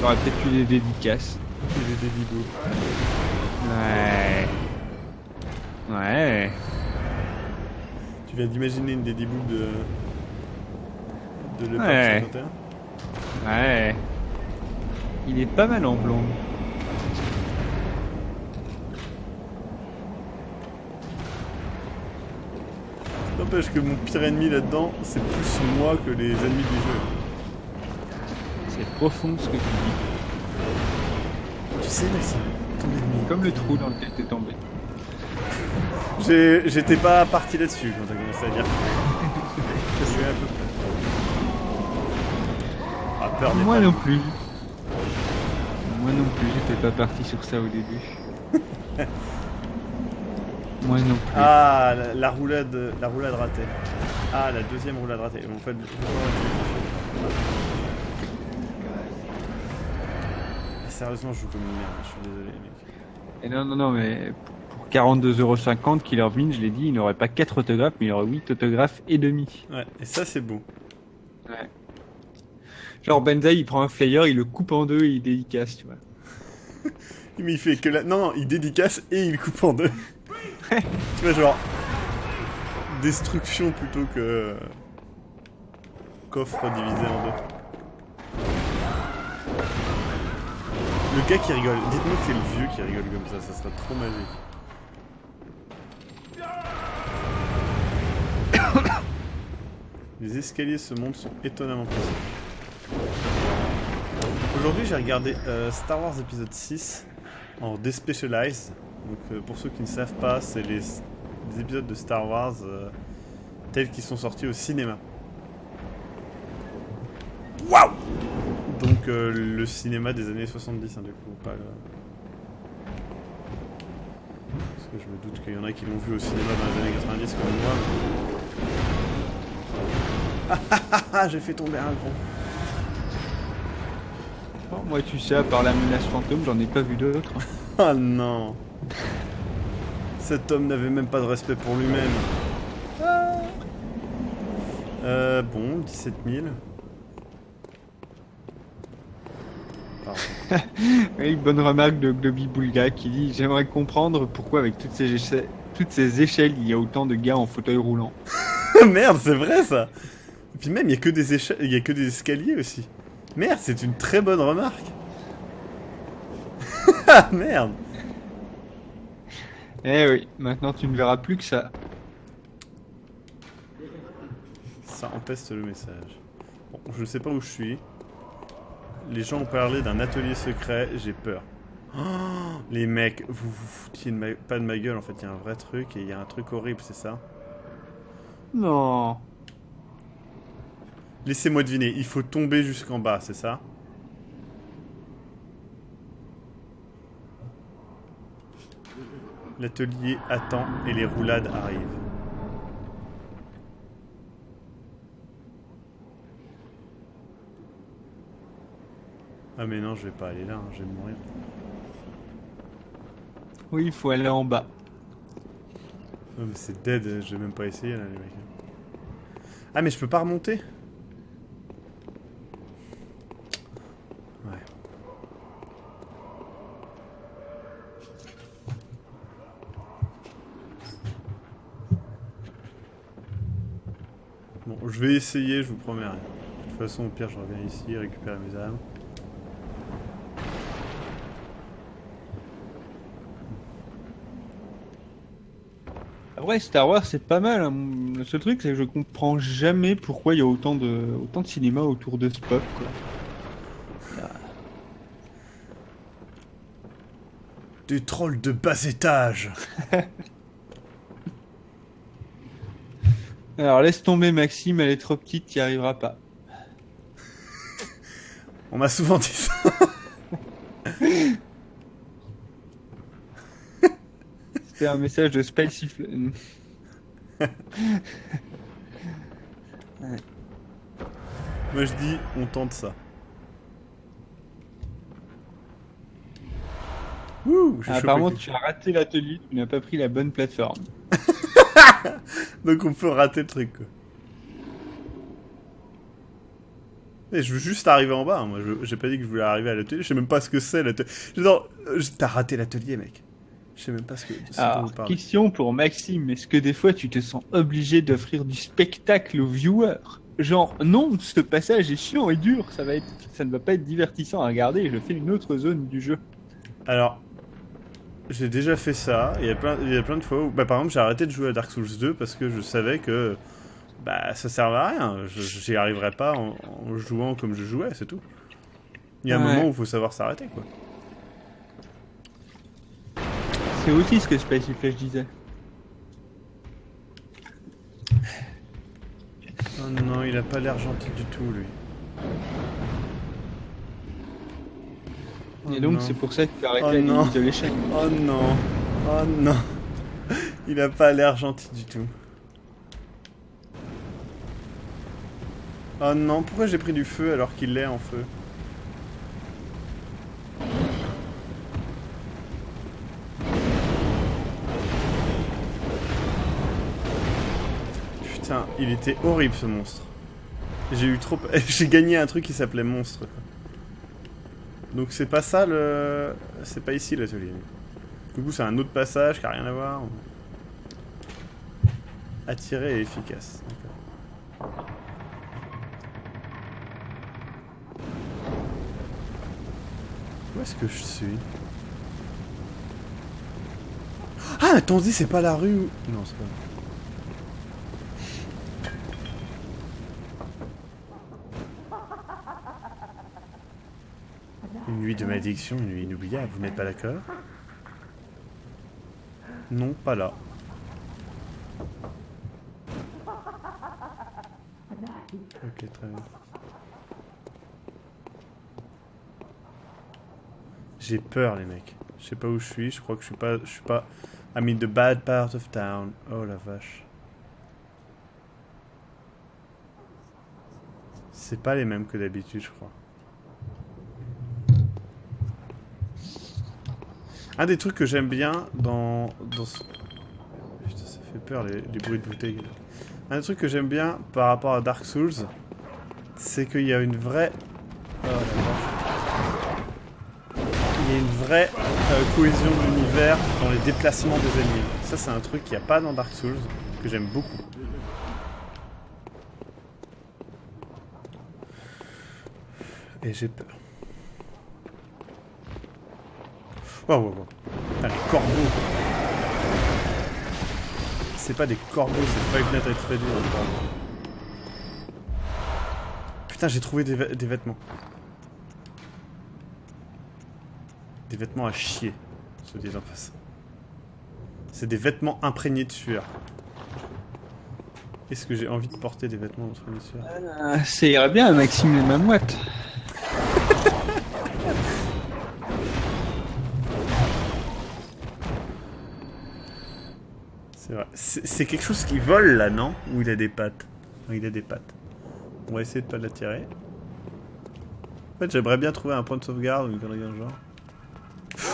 T'aurais peut-être eu des dédicaces. Et les dédibos. Ouais. Tu viens d'imaginer une dédibou de le Ouais. Pape 51? Ouais. Il est pas mal en blonde. N'empêche que mon pire ennemi là-dedans, c'est plus moi que les ennemis du jeu. C'est profond ce que tu dis. Tu sais, Maxime, ton ennemi. Comme le trou dans lequel t'es tombé. J'étais pas parti là-dessus quand t'as commencé à dire. J'ai eu un peu peur. Ah, peur n'est Moi pas- non plus. Moi non plus, j'étais pas parti sur ça au début. Moi non plus. Ah, la roulade ratée. Ah, la deuxième roulade ratée. En fait, sérieusement, je joue comme une merde. Je suis désolé, mec. Et non, mais pour 42,50 €, Killer Bean, je l'ai dit, il n'aurait pas 4 autographes, mais il aurait 8 autographes et demi. Ouais, et ça, c'est beau. Ouais. Genre Benzaï, il prend un flyer, il le coupe en deux et il dédicace, tu vois. Mais il fait que la... Non, il dédicace et il coupe en deux. Tu vois, genre... Destruction plutôt que... Coffre divisé en deux. Le gars qui rigole, dites-moi que c'est le vieux qui rigole comme ça serait trop magique. Les escaliers ce monde sont étonnamment précis. Aujourd'hui j'ai regardé Star Wars épisode 6 en Despecialized. Donc pour ceux qui ne savent pas, c'est les épisodes de Star Wars tels qu'ils sont sortis au cinéma. Waouh! Donc le cinéma des années 70 hein, du coup, pas le... Parce que je me doute qu'il y en a qui l'ont vu au cinéma dans les années 90 comme moi. Ah, j'ai fait tomber un gros. Oh, moi, tu sais, à part la menace fantôme, j'en ai pas vu d'autres. Ah non. Cet homme n'avait même pas de respect pour lui-même. Bon, 17 000. Oui, bonne remarque de Globy Boulga qui dit: j'aimerais comprendre pourquoi avec toutes ces échelles il y a autant de gars en fauteuil roulant. Merde, c'est vrai ça. Et puis même, il y a que des échelles, il y a que des escaliers aussi. Merde, c'est une très bonne remarque. Ah merde. Eh oui, maintenant tu ne verras plus que ça. Ça empeste le message. Bon, je sais pas où je suis. Les gens ont parlé d'un atelier secret, j'ai peur. Oh, les mecs, vous vous foutiez pas de ma gueule, en fait, il y a un vrai truc et il y a un truc horrible, c'est ça? Non. Laissez-moi deviner, il faut tomber jusqu'en bas, c'est ça? L'atelier attend et les roulades arrivent. Ah mais non, je vais pas aller là, hein, je vais mourir. Oui, il faut aller en bas. Oh, mais c'est dead, je vais même pas essayer là, les mecs. Ah mais je peux pas remonter? Ouais. Bon, je vais essayer, je vous promets rien. De toute façon, au pire, je reviens ici, récupérer mes âmes. Après, Star Wars, c'est pas mal. Hein. Le seul truc, c'est que je comprends jamais pourquoi il y a autant de cinéma autour de Spock, quoi. Des trolls de bas étage. Alors, laisse tomber Maxime, elle est trop petite, t'y arriveras pas. On m'a souvent dit ça. C'était un message de Spicy Moi je dis, on tente ça. Ouh, j'ai apparemment, chopé tu as raté l'atelier, tu n'as pas pris la bonne plateforme. Donc on peut rater le truc quoi. Mais je veux juste arriver en bas, hein. Moi j'ai pas dit que je voulais arriver à l'atelier, je sais même pas ce que c'est l'atelier. T'as raté l'atelier mec. Je sais même pas ce que... Alors, question pour Maxime, est-ce que des fois tu te sens obligé d'offrir du spectacle aux viewers? Genre, non, ce passage est chiant et dur, ça ne va pas être divertissant à regarder, je fais une autre zone du jeu. Alors, j'ai déjà fait ça, il y a plein de fois où... Bah, par exemple, j'ai arrêté de jouer à Dark Souls 2 parce que je savais que... Bah, ça servait à rien, j'y arriverais pas en jouant comme je jouais, c'est tout. Il y a un moment où il faut savoir s'arrêter, quoi. C'est aussi ce que Spicy Flash disait. Oh non, il a pas l'air gentil du tout, lui. Et donc, non. c'est pour ça que tu as arrêté Oh la non. limite de l'échec. Oh non. Oh non. Il a pas l'air gentil du tout. Oh non, pourquoi j'ai pris du feu alors qu'il est en feu? Putain, il était horrible ce monstre. J'ai eu trop... J'ai gagné un truc qui s'appelait monstre. Donc c'est pas ça le... C'est pas ici l'atelier. Du coup c'est un autre passage qui a rien à voir. Attiré et efficace. Où est-ce que je suis? Ah attendez, c'est pas la rue où... Non, c'est pas... Une nuit de malédiction, une nuit inoubliable, vous n'êtes pas d'accord? Non, pas là. Ok, très bien. J'ai peur, les mecs. Je sais pas où je suis, je crois que je suis pas... I'm in the bad part of town. Oh la vache. C'est pas les mêmes que d'habitude, je crois. Un des trucs que j'aime bien dans ce... Putain, ça fait peur les bruits de bouteilles. Un des trucs que j'aime bien par rapport à Dark Souls, c'est qu'il y a une vraie... Oh la vache. Il y a une vraie cohésion de l'univers dans les déplacements des ennemis. Ça, c'est un truc qu'il n'y a pas dans Dark Souls, que j'aime beaucoup. Et j'ai peur. Wow. Putain, les corbeaux. C'est pas des corbeaux, c'est Five Nights at Freddy's. Putain, j'ai trouvé des vêtements. Des vêtements à chier, se dit en passant. C'est des vêtements imprégnés de sueur. Est-ce que j'ai envie de porter des vêtements imprégnés de sueur? Ça irait bien, Maxime les Mamouettes. C'est vrai. C'est quelque chose qui vole là, non? Ou il a des pattes? Non, il a des pattes. On va essayer de pas l'attirer. En fait, j'aimerais bien trouver un point de sauvegarde ou une connerie dans le genre.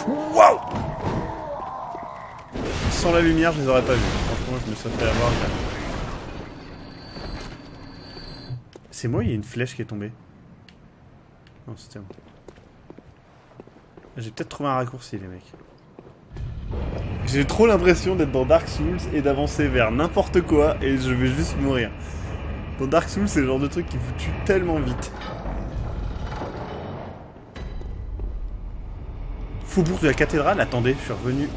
Waouh! Sans la lumière, je les aurais pas vus. Franchement, je me serais fait avoir. C'est moi, il y a une flèche qui est tombée. Non, c'était moi. J'ai peut-être trouvé un raccourci, les mecs. J'ai trop l'impression d'être dans Dark Souls et d'avancer vers n'importe quoi et je vais juste mourir. Dans Dark Souls, c'est le genre de truc qui vous tue tellement vite. Faubourg de la cathédrale, attendez, je suis revenu.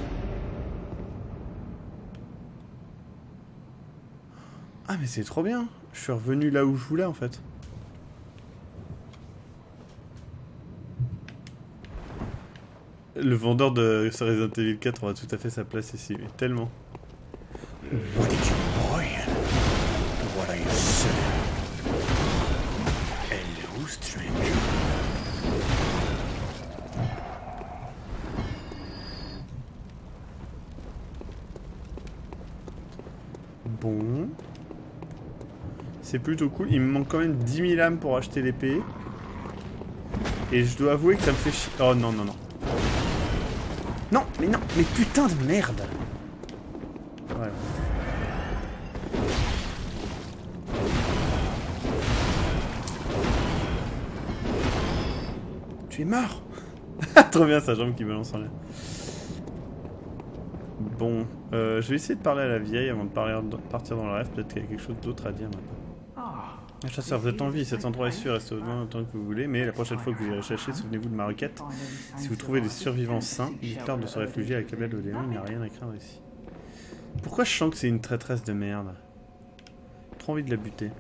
Ah mais c'est trop bien, je suis revenu là où je voulais en fait. Le vendeur de Resident Evil 4 aura tout à fait sa place ici, mais tellement. What did you boy? What are you saying? Hello, stranger. Bon. C'est plutôt cool. Il me manque quand même 10 000 âmes pour acheter l'épée. Et je dois avouer que ça me fait chier. Oh non. Non, mais putain de merde. Voilà. Tu es mort. Trop bien sa jambe qui balance en l'air. Bon, je vais essayer de parler à la vieille avant de partir dans le rêve. Peut-être qu'il y a quelque chose d'autre à dire maintenant. Chasseur, vous êtes en vie, cet endroit est sûr, restez au moins autant que vous voulez, mais la prochaine fois que vous irez chercher, souvenez-vous de ma requête. Si vous trouvez des survivants sains, dites-leur de se réfugier à la cabane d'Odéon, il n'y a rien à craindre ici. Pourquoi je sens que c'est une traîtresse de merde? Trop envie de la buter.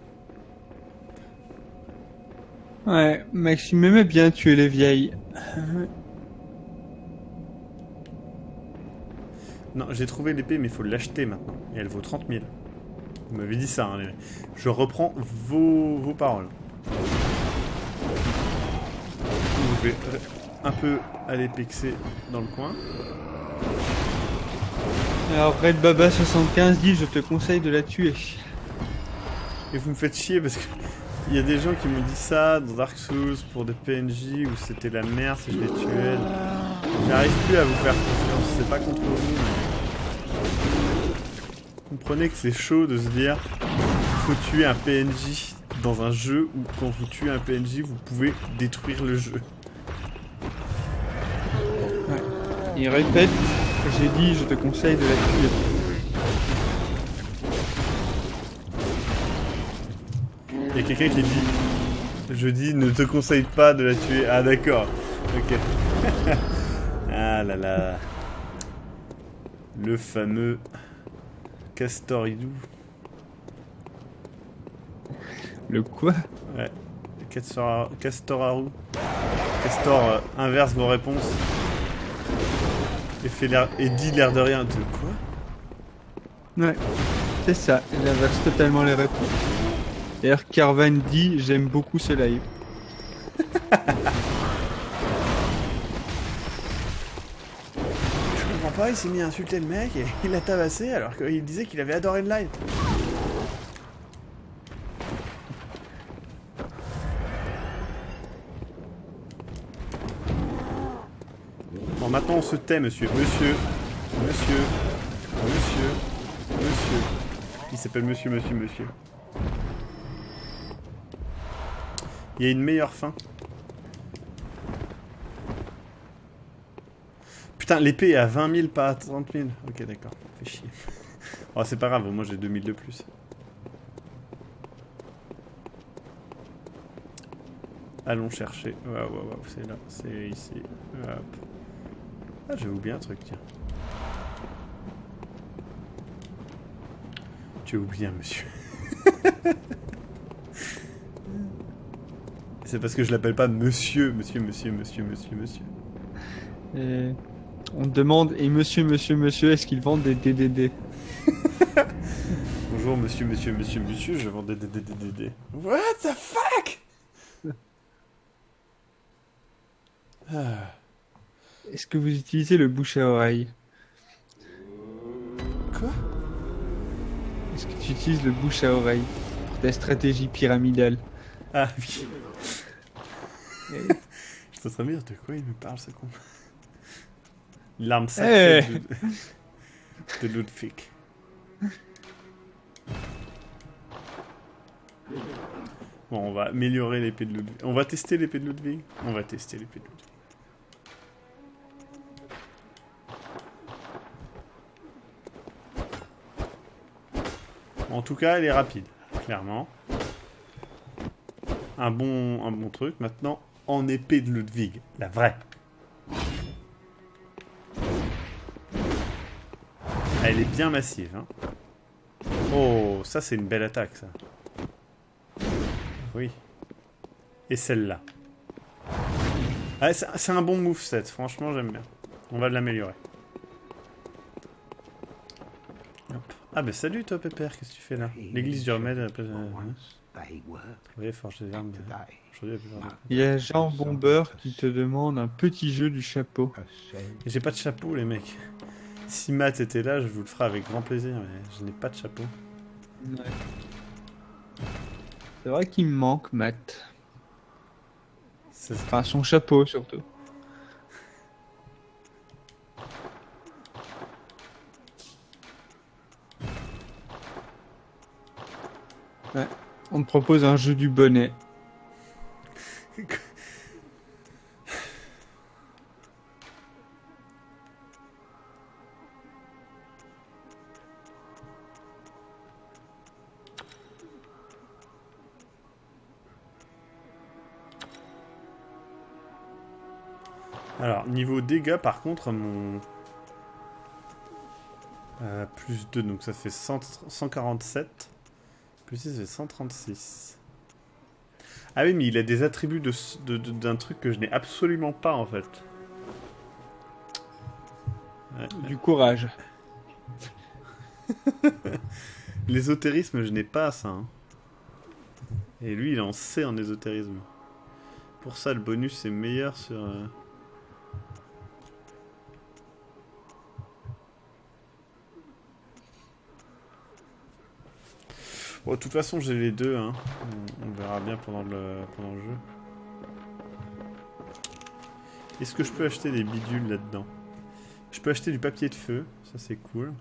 Ouais, Maxime aimait bien tuer les vieilles. Non, j'ai trouvé l'épée, mais il faut l'acheter maintenant, et elle vaut 30 000. Vous m'avez dit ça, hein, les... Je reprends vos paroles. Je vais un peu aller pixer dans le coin. Alors Red Baba 75 dit je te conseille de la tuer. Et vous me faites chier parce que il y a des gens qui m'ont dit ça dans Dark Souls pour des PNJ où c'était la merde si je les tuais. J'arrive plus à vous faire confiance, c'est pas contre vous, mais... Comprenez que c'est chaud de se dire faut tuer un PNJ dans un jeu où quand vous tuez un PNJ vous pouvez détruire le jeu. Il répète, j'ai dit je te conseille de la tuer. Il y a quelqu'un qui dit je dis ne te conseille pas de la tuer. Ah d'accord. Ok. Ah là là. Le fameux Castoridou. Le quoi? Ouais. Castoraru. Castor inverse vos réponses. Et fait l'air. Et dit l'air de rien. De quoi? Ouais, c'est ça, il inverse totalement les réponses. D'ailleurs, Carvan dit j'aime beaucoup ce live. Je comprends pas, il s'est mis à insulter le mec et il l'a tabassé alors qu'il disait qu'il avait adoré le live. Bon, maintenant on se tait, monsieur. Monsieur. Il s'appelle monsieur. Il y a une meilleure fin. Putain, l'épée est à 20 000, pas à 30 000. Ok, d'accord. Fait chier. Oh, c'est pas grave, moi j'ai 2000 de plus. Allons chercher. Ouais, c'est là. C'est ici. Hop. Ah, j'avais oublié un truc, tiens. Tu as oublié un monsieur. C'est parce que je l'appelle pas monsieur. Et on demande, et monsieur, est-ce qu'ils vendent des DDD? Bonjour monsieur, je vends des DDD. What the fuck? Ah. Est-ce que vous utilisez le bouche à oreille? Quoi? Est-ce que tu utilises le bouche à oreille pour ta stratégie pyramidale? Ah oui. Je suis en train de me dire de quoi il me parle ce con. L'arme sacrée de Ludwig. Bon, on va améliorer l'épée de Ludwig. On va tester l'épée de Ludwig. En tout cas, elle est rapide, clairement. Un bon truc. Maintenant, en épée de Ludwig, la vraie. Elle est bien massive, hein. Oh, ça c'est une belle attaque, ça. Oui. Et celle-là. Ah, c'est un bon moveset, franchement j'aime bien. On va l'améliorer. Ah bah salut toi Pépère, qu'est-ce que tu fais là? L'église du remède à la place de... Oui, forge des armes. Il y a Jean Bomber qui te demande un petit jeu du chapeau. J'ai pas de chapeau les mecs. Si Matt était là, je vous le ferai avec grand plaisir, mais je n'ai pas de chapeau. Ouais. C'est vrai qu'il me manque, Matt. Enfin, son chapeau, surtout. Ouais. On te propose un jeu du bonnet. Alors, niveau dégâts, par contre, mon... plus 2, donc ça fait 147. Plus 6, ça fait 136. Ah oui, mais il a des attributs d'un truc que je n'ai absolument pas, en fait. Ouais. Du courage. L'ésotérisme, je n'ai pas ça. Hein. Et lui, il est en C en ésotérisme. Pour ça, le bonus est meilleur sur... Bon, de toute façon, j'ai les deux, hein. On verra bien pendant le jeu. Est-ce que je peux acheter des bidules là-dedans? Je peux acheter du papier de feu, ça c'est cool.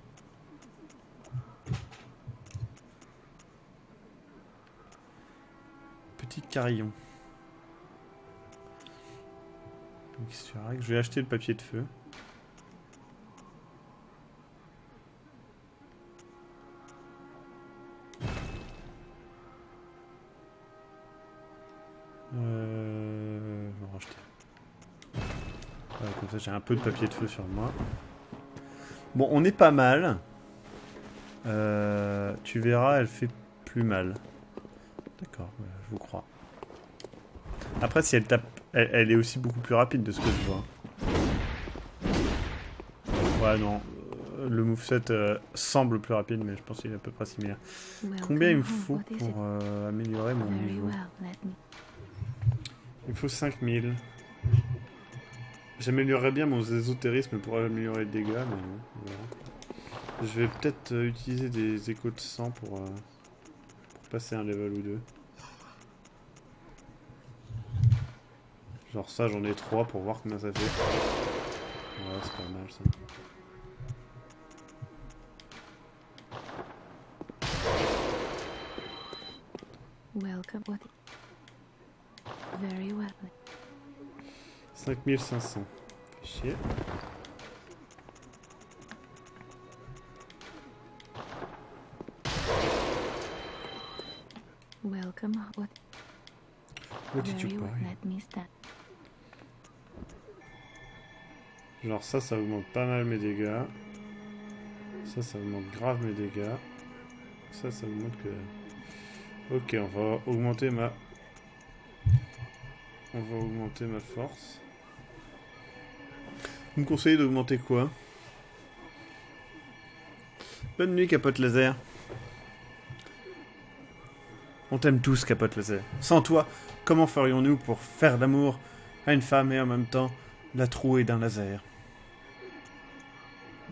Petit carillon. Donc, je vais acheter le papier de feu. Je vais en racheter. Voilà, comme ça j'ai un peu de papier de feu sur moi. Bon, on est pas mal. Tu verras, elle fait plus mal. D'accord, je vous crois. Après, si elle tape, elle est aussi beaucoup plus rapide de ce que je vois. Ouais, non. Le moveset semble plus rapide, mais je pense qu'il est à peu près similaire. Combien il me faut pour améliorer mon niveau? Il me faut 5000. J'améliorerais bien mon ésotérisme pour améliorer les dégâts, mais non. Voilà. Je vais peut-être utiliser des échos de sang pour passer un level ou deux. Genre ça, j'en ai 3 pour voir combien ça fait. Ouais, c'est pas mal ça. Welcome. What? Very well. 5500. Fait chier. Welcome. What? What did you Very well. buy? Let me stand. Genre ça augmente pas mal mes dégâts. Ça augmente grave mes dégâts. Ça augmente que... Ok, on va augmenter ma... force. Vous me conseillez d'augmenter quoi? Bonne nuit, Capote Laser. On t'aime tous, Capote Laser. Sans toi, comment ferions-nous pour faire l'amour à une femme et en même temps la trouer d'un laser?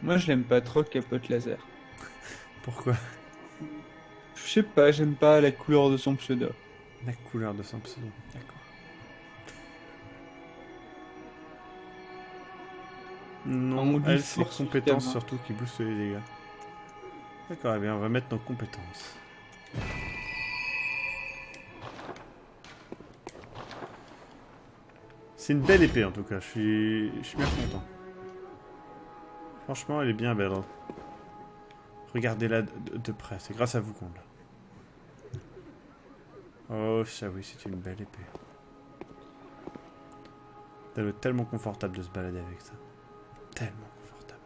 Moi, je l'aime pas trop, Capote Laser. Pourquoi? Je sais pas, j'aime pas la couleur de son pseudo. La couleur de son pseudo, d'accord. Non, On dit elle, c'est force compétences système, hein. surtout qui boostent les dégâts. D'accord, eh bien on va mettre nos compétences. C'est une belle épée en tout cas, je suis bien content. Franchement, elle est bien belle. Regardez-la de près, c'est grâce à vous qu'on l'a. Oh, ça oui, c'est une belle épée. Ça doit être tellement confortable de se balader avec ça. Tellement confortable.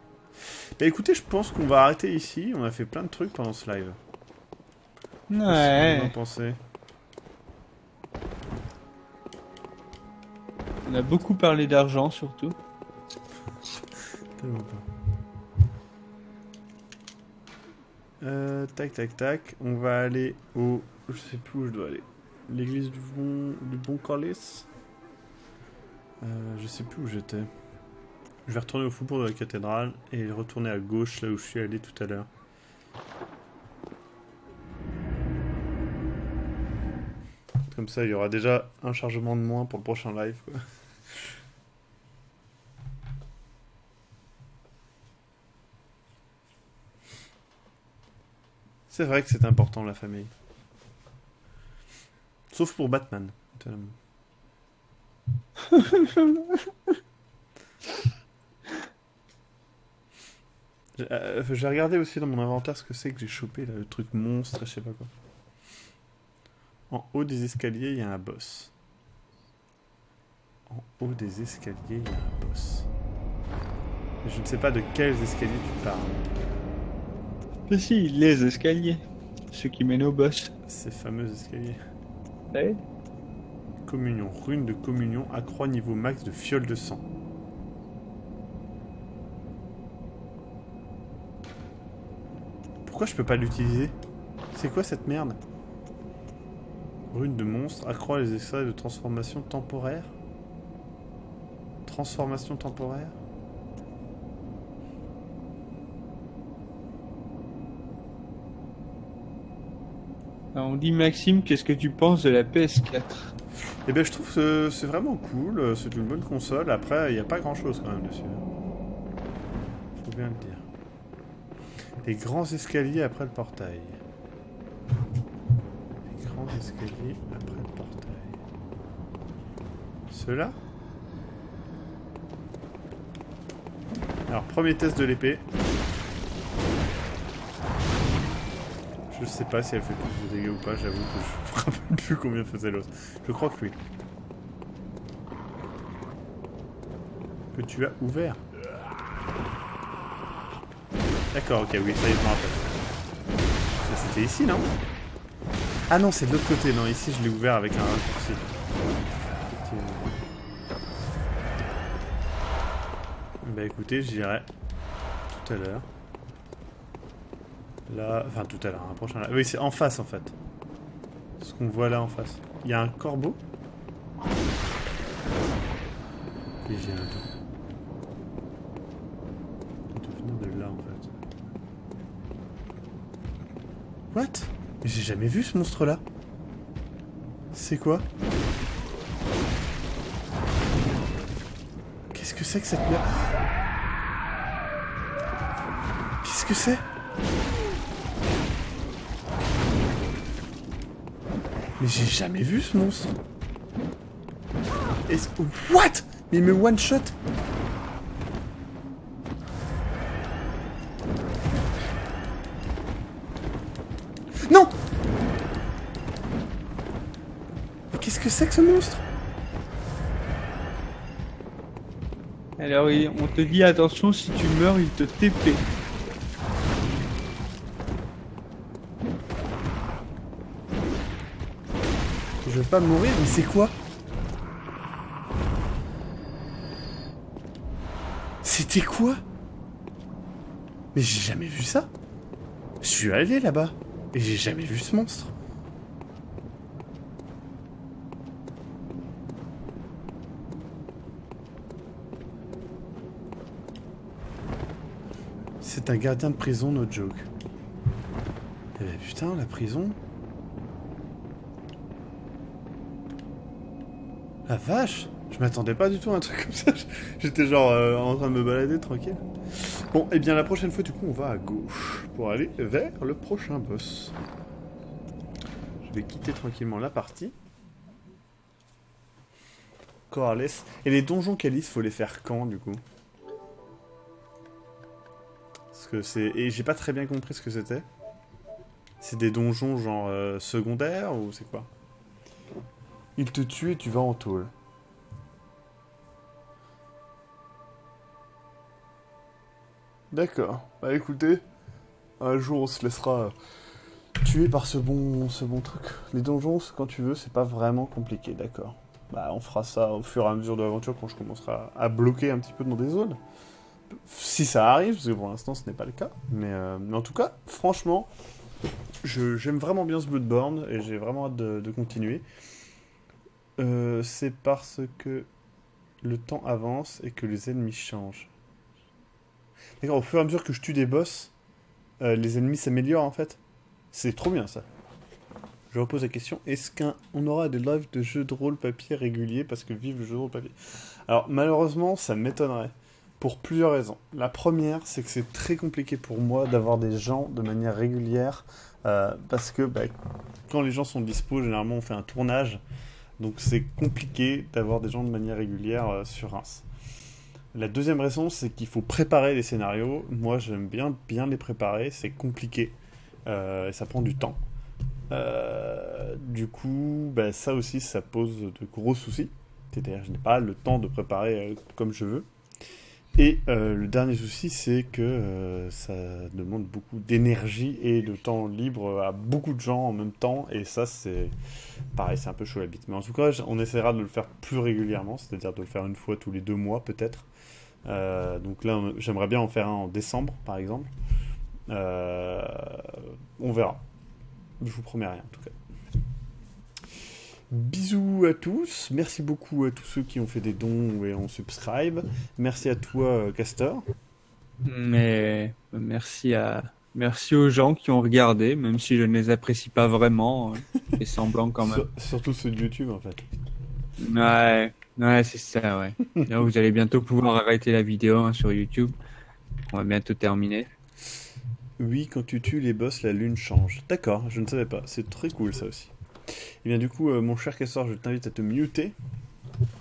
Bah écoutez, je pense qu'on va arrêter ici. On a fait plein de trucs pendant ce live. Qu'est-ce que vous en Ouais. pensez? On a beaucoup parlé d'argent, surtout. Tellement pas. Tac, tac, tac. On va aller au... Je sais plus où je dois aller. L'église du bon Corliss. Je sais plus où j'étais. Je vais retourner au faubourg de la cathédrale et retourner à gauche là où je suis allé tout à l'heure. Comme ça, il y aura déjà un chargement de moins pour le prochain live, quoi. C'est vrai que c'est important, la famille. Sauf pour Batman, étonnamment. J'ai regardé aussi dans mon inventaire ce que c'est que j'ai chopé, là, le truc monstre, je sais pas quoi. En haut des escaliers, il y a un boss. En haut des escaliers, il y a un boss. Mais je ne sais pas de quels escaliers tu parles. Mais si, les escaliers. Ceux qui mènent au boss. Ces fameux escaliers. Ouais. Communion. Rune de communion. Accroît niveau max de fiole de sang. Pourquoi je peux pas l'utiliser? C'est quoi cette merde? Rune de monstre. Accroît les extraits de transformation temporaire. Transformation temporaire. On dit Maxime, qu'est-ce que tu penses de la PS4? Eh ben, je trouve que c'est vraiment cool. C'est une bonne console. Après, il n'y a pas grand-chose quand même dessus. Faut bien le dire. Les grands escaliers après le portail. Les grands escaliers après le portail. Ceux-là? Alors, premier test de l'épée. Je sais pas si elle fait plus de dégâts ou pas, j'avoue que je me rappelle plus combien faisait l'os. Je crois que oui. Que tu as ouvert. D'accord, ok, oui, ça y est, je me rappelle. Mais c'était ici, non? Ah non, c'est de l'autre côté, non, ici je l'ai ouvert avec un raccourci. Bah écoutez, j'irai tout à l'heure. Là, enfin tout à l'heure, un prochain là. Oui, c'est en face en fait. Ce qu'on voit là en face. Il y a un corbeau. Et j'ai un doute. Il doit venir de là en fait. What? Mais j'ai jamais vu ce monstre là. C'est quoi? Qu'est-ce que c'est que cette merde? Qu'est-ce que c'est? Mais j'ai jamais vu ce monstre. What? Mais il me one shot. Non. Mais qu'est-ce que c'est que ce monstre? Alors, on te dit attention, si tu meurs, il te TP. Je vais pas mourir, mais c'est quoi? C'était quoi? Mais j'ai jamais vu ça. Je suis allé là-bas et j'ai jamais vu ce monstre. C'est un gardien de prison, no joke. Eh ben putain, la prison. La vache! Je m'attendais pas du tout à un truc comme ça. J'étais genre en train de me balader tranquille. Bon, et bien la prochaine fois, du coup, on va à gauche pour aller vers le prochain boss. Je vais quitter tranquillement la partie. Corales. Et les donjons Calice, faut les faire quand, du coup? Parce que c'est... Et j'ai pas très bien compris ce que c'était. C'est des donjons genre secondaires ou c'est quoi? Il te tue et tu vas en tôle. D'accord. Bah écoutez, un jour on se laissera tuer par ce bon truc. Les donjons, quand tu veux, c'est pas vraiment compliqué, d'accord. Bah on fera ça au fur et à mesure de l'aventure quand je commencerai à bloquer un petit peu dans des zones. Si ça arrive, parce que pour l'instant ce n'est pas le cas. Mais en tout cas, franchement, j'aime vraiment bien ce Bloodborne et j'ai vraiment hâte de continuer. C'est parce que le temps avance et que les ennemis changent. D'accord, au fur et à mesure que je tue des boss, les ennemis s'améliorent en fait. C'est trop bien ça. Je repose la question, est-ce qu'on aura des lives de jeux de rôle papier réguliers parce que vive le jeu de rôle papier? Alors malheureusement, ça m'étonnerait. Pour plusieurs raisons. La première, c'est que c'est très compliqué pour moi d'avoir des gens de manière régulière parce que quand les gens sont dispo, généralement on fait un tournage. Donc c'est compliqué d'avoir des gens de manière régulière sur Reims. La deuxième raison, c'est qu'il faut préparer les scénarios. Moi, j'aime bien les préparer. C'est compliqué. Et ça prend du temps. Du coup, ça aussi, ça pose de gros soucis. C'est-à-dire que je n'ai pas le temps de préparer comme je veux. Et le dernier souci, c'est que ça demande beaucoup d'énergie et de temps libre à beaucoup de gens en même temps. Et ça, c'est pareil, c'est un peu chaud à la bite. Mais en tout cas, on essaiera de le faire plus régulièrement, c'est-à-dire de le faire une fois tous les 2 mois peut-être. Donc là, j'aimerais bien en faire un en décembre, par exemple. On verra. Je vous promets rien, en tout cas. Bisous à tous, merci beaucoup à tous ceux qui ont fait des dons et ont subscribe. Merci à toi, Castor. Mais merci à Merci aux gens qui ont regardé, même si je ne les apprécie pas vraiment. Je fais semblant quand même. Surtout ceux de YouTube en fait. Ouais, c'est ça, ouais. Là, vous allez bientôt pouvoir arrêter la vidéo hein, sur YouTube. On va bientôt terminer. Oui, quand tu tues les boss, la lune change. D'accord, je ne savais pas. C'est très cool ça aussi. Et bien du coup, mon cher Cassor, je t'invite à te muter.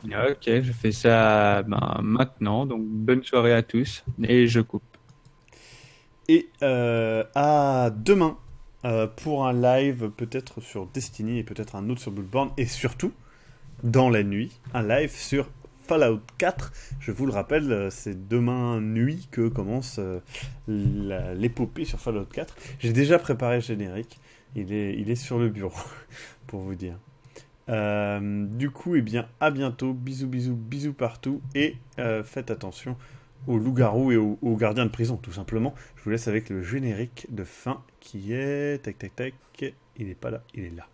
Ok, je fais ça maintenant. Donc, bonne soirée à tous. Et je coupe. Et à demain pour un live peut-être sur Destiny et peut-être un autre sur Bloodborne. Et surtout, dans la nuit, un live sur Fallout 4. Je vous le rappelle, c'est demain nuit que commence l'épopée sur Fallout 4. J'ai déjà préparé le générique. Il est sur le bureau, pour vous dire. Du coup, eh bien, à bientôt. Bisous, bisous, bisous partout. Et faites attention aux loups-garous et aux gardiens de prison, tout simplement. Je vous laisse avec le générique de fin qui est... Tac, tac, tac. Il n'est pas là, il est là.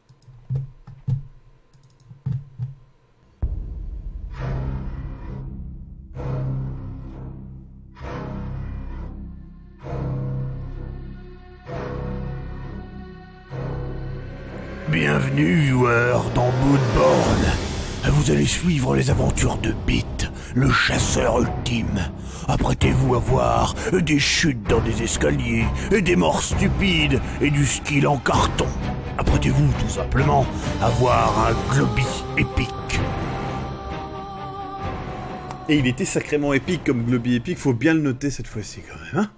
Bienvenue, viewers, dans Bloodborne. Vous allez suivre les aventures de Beat, le chasseur ultime. Apprêtez-vous à voir des chutes dans des escaliers, et des morts stupides, et du skill en carton. Apprêtez-vous tout simplement à voir un Globy épique. Et il était sacrément épique comme Globy épique, faut bien le noter cette fois-ci quand même, hein.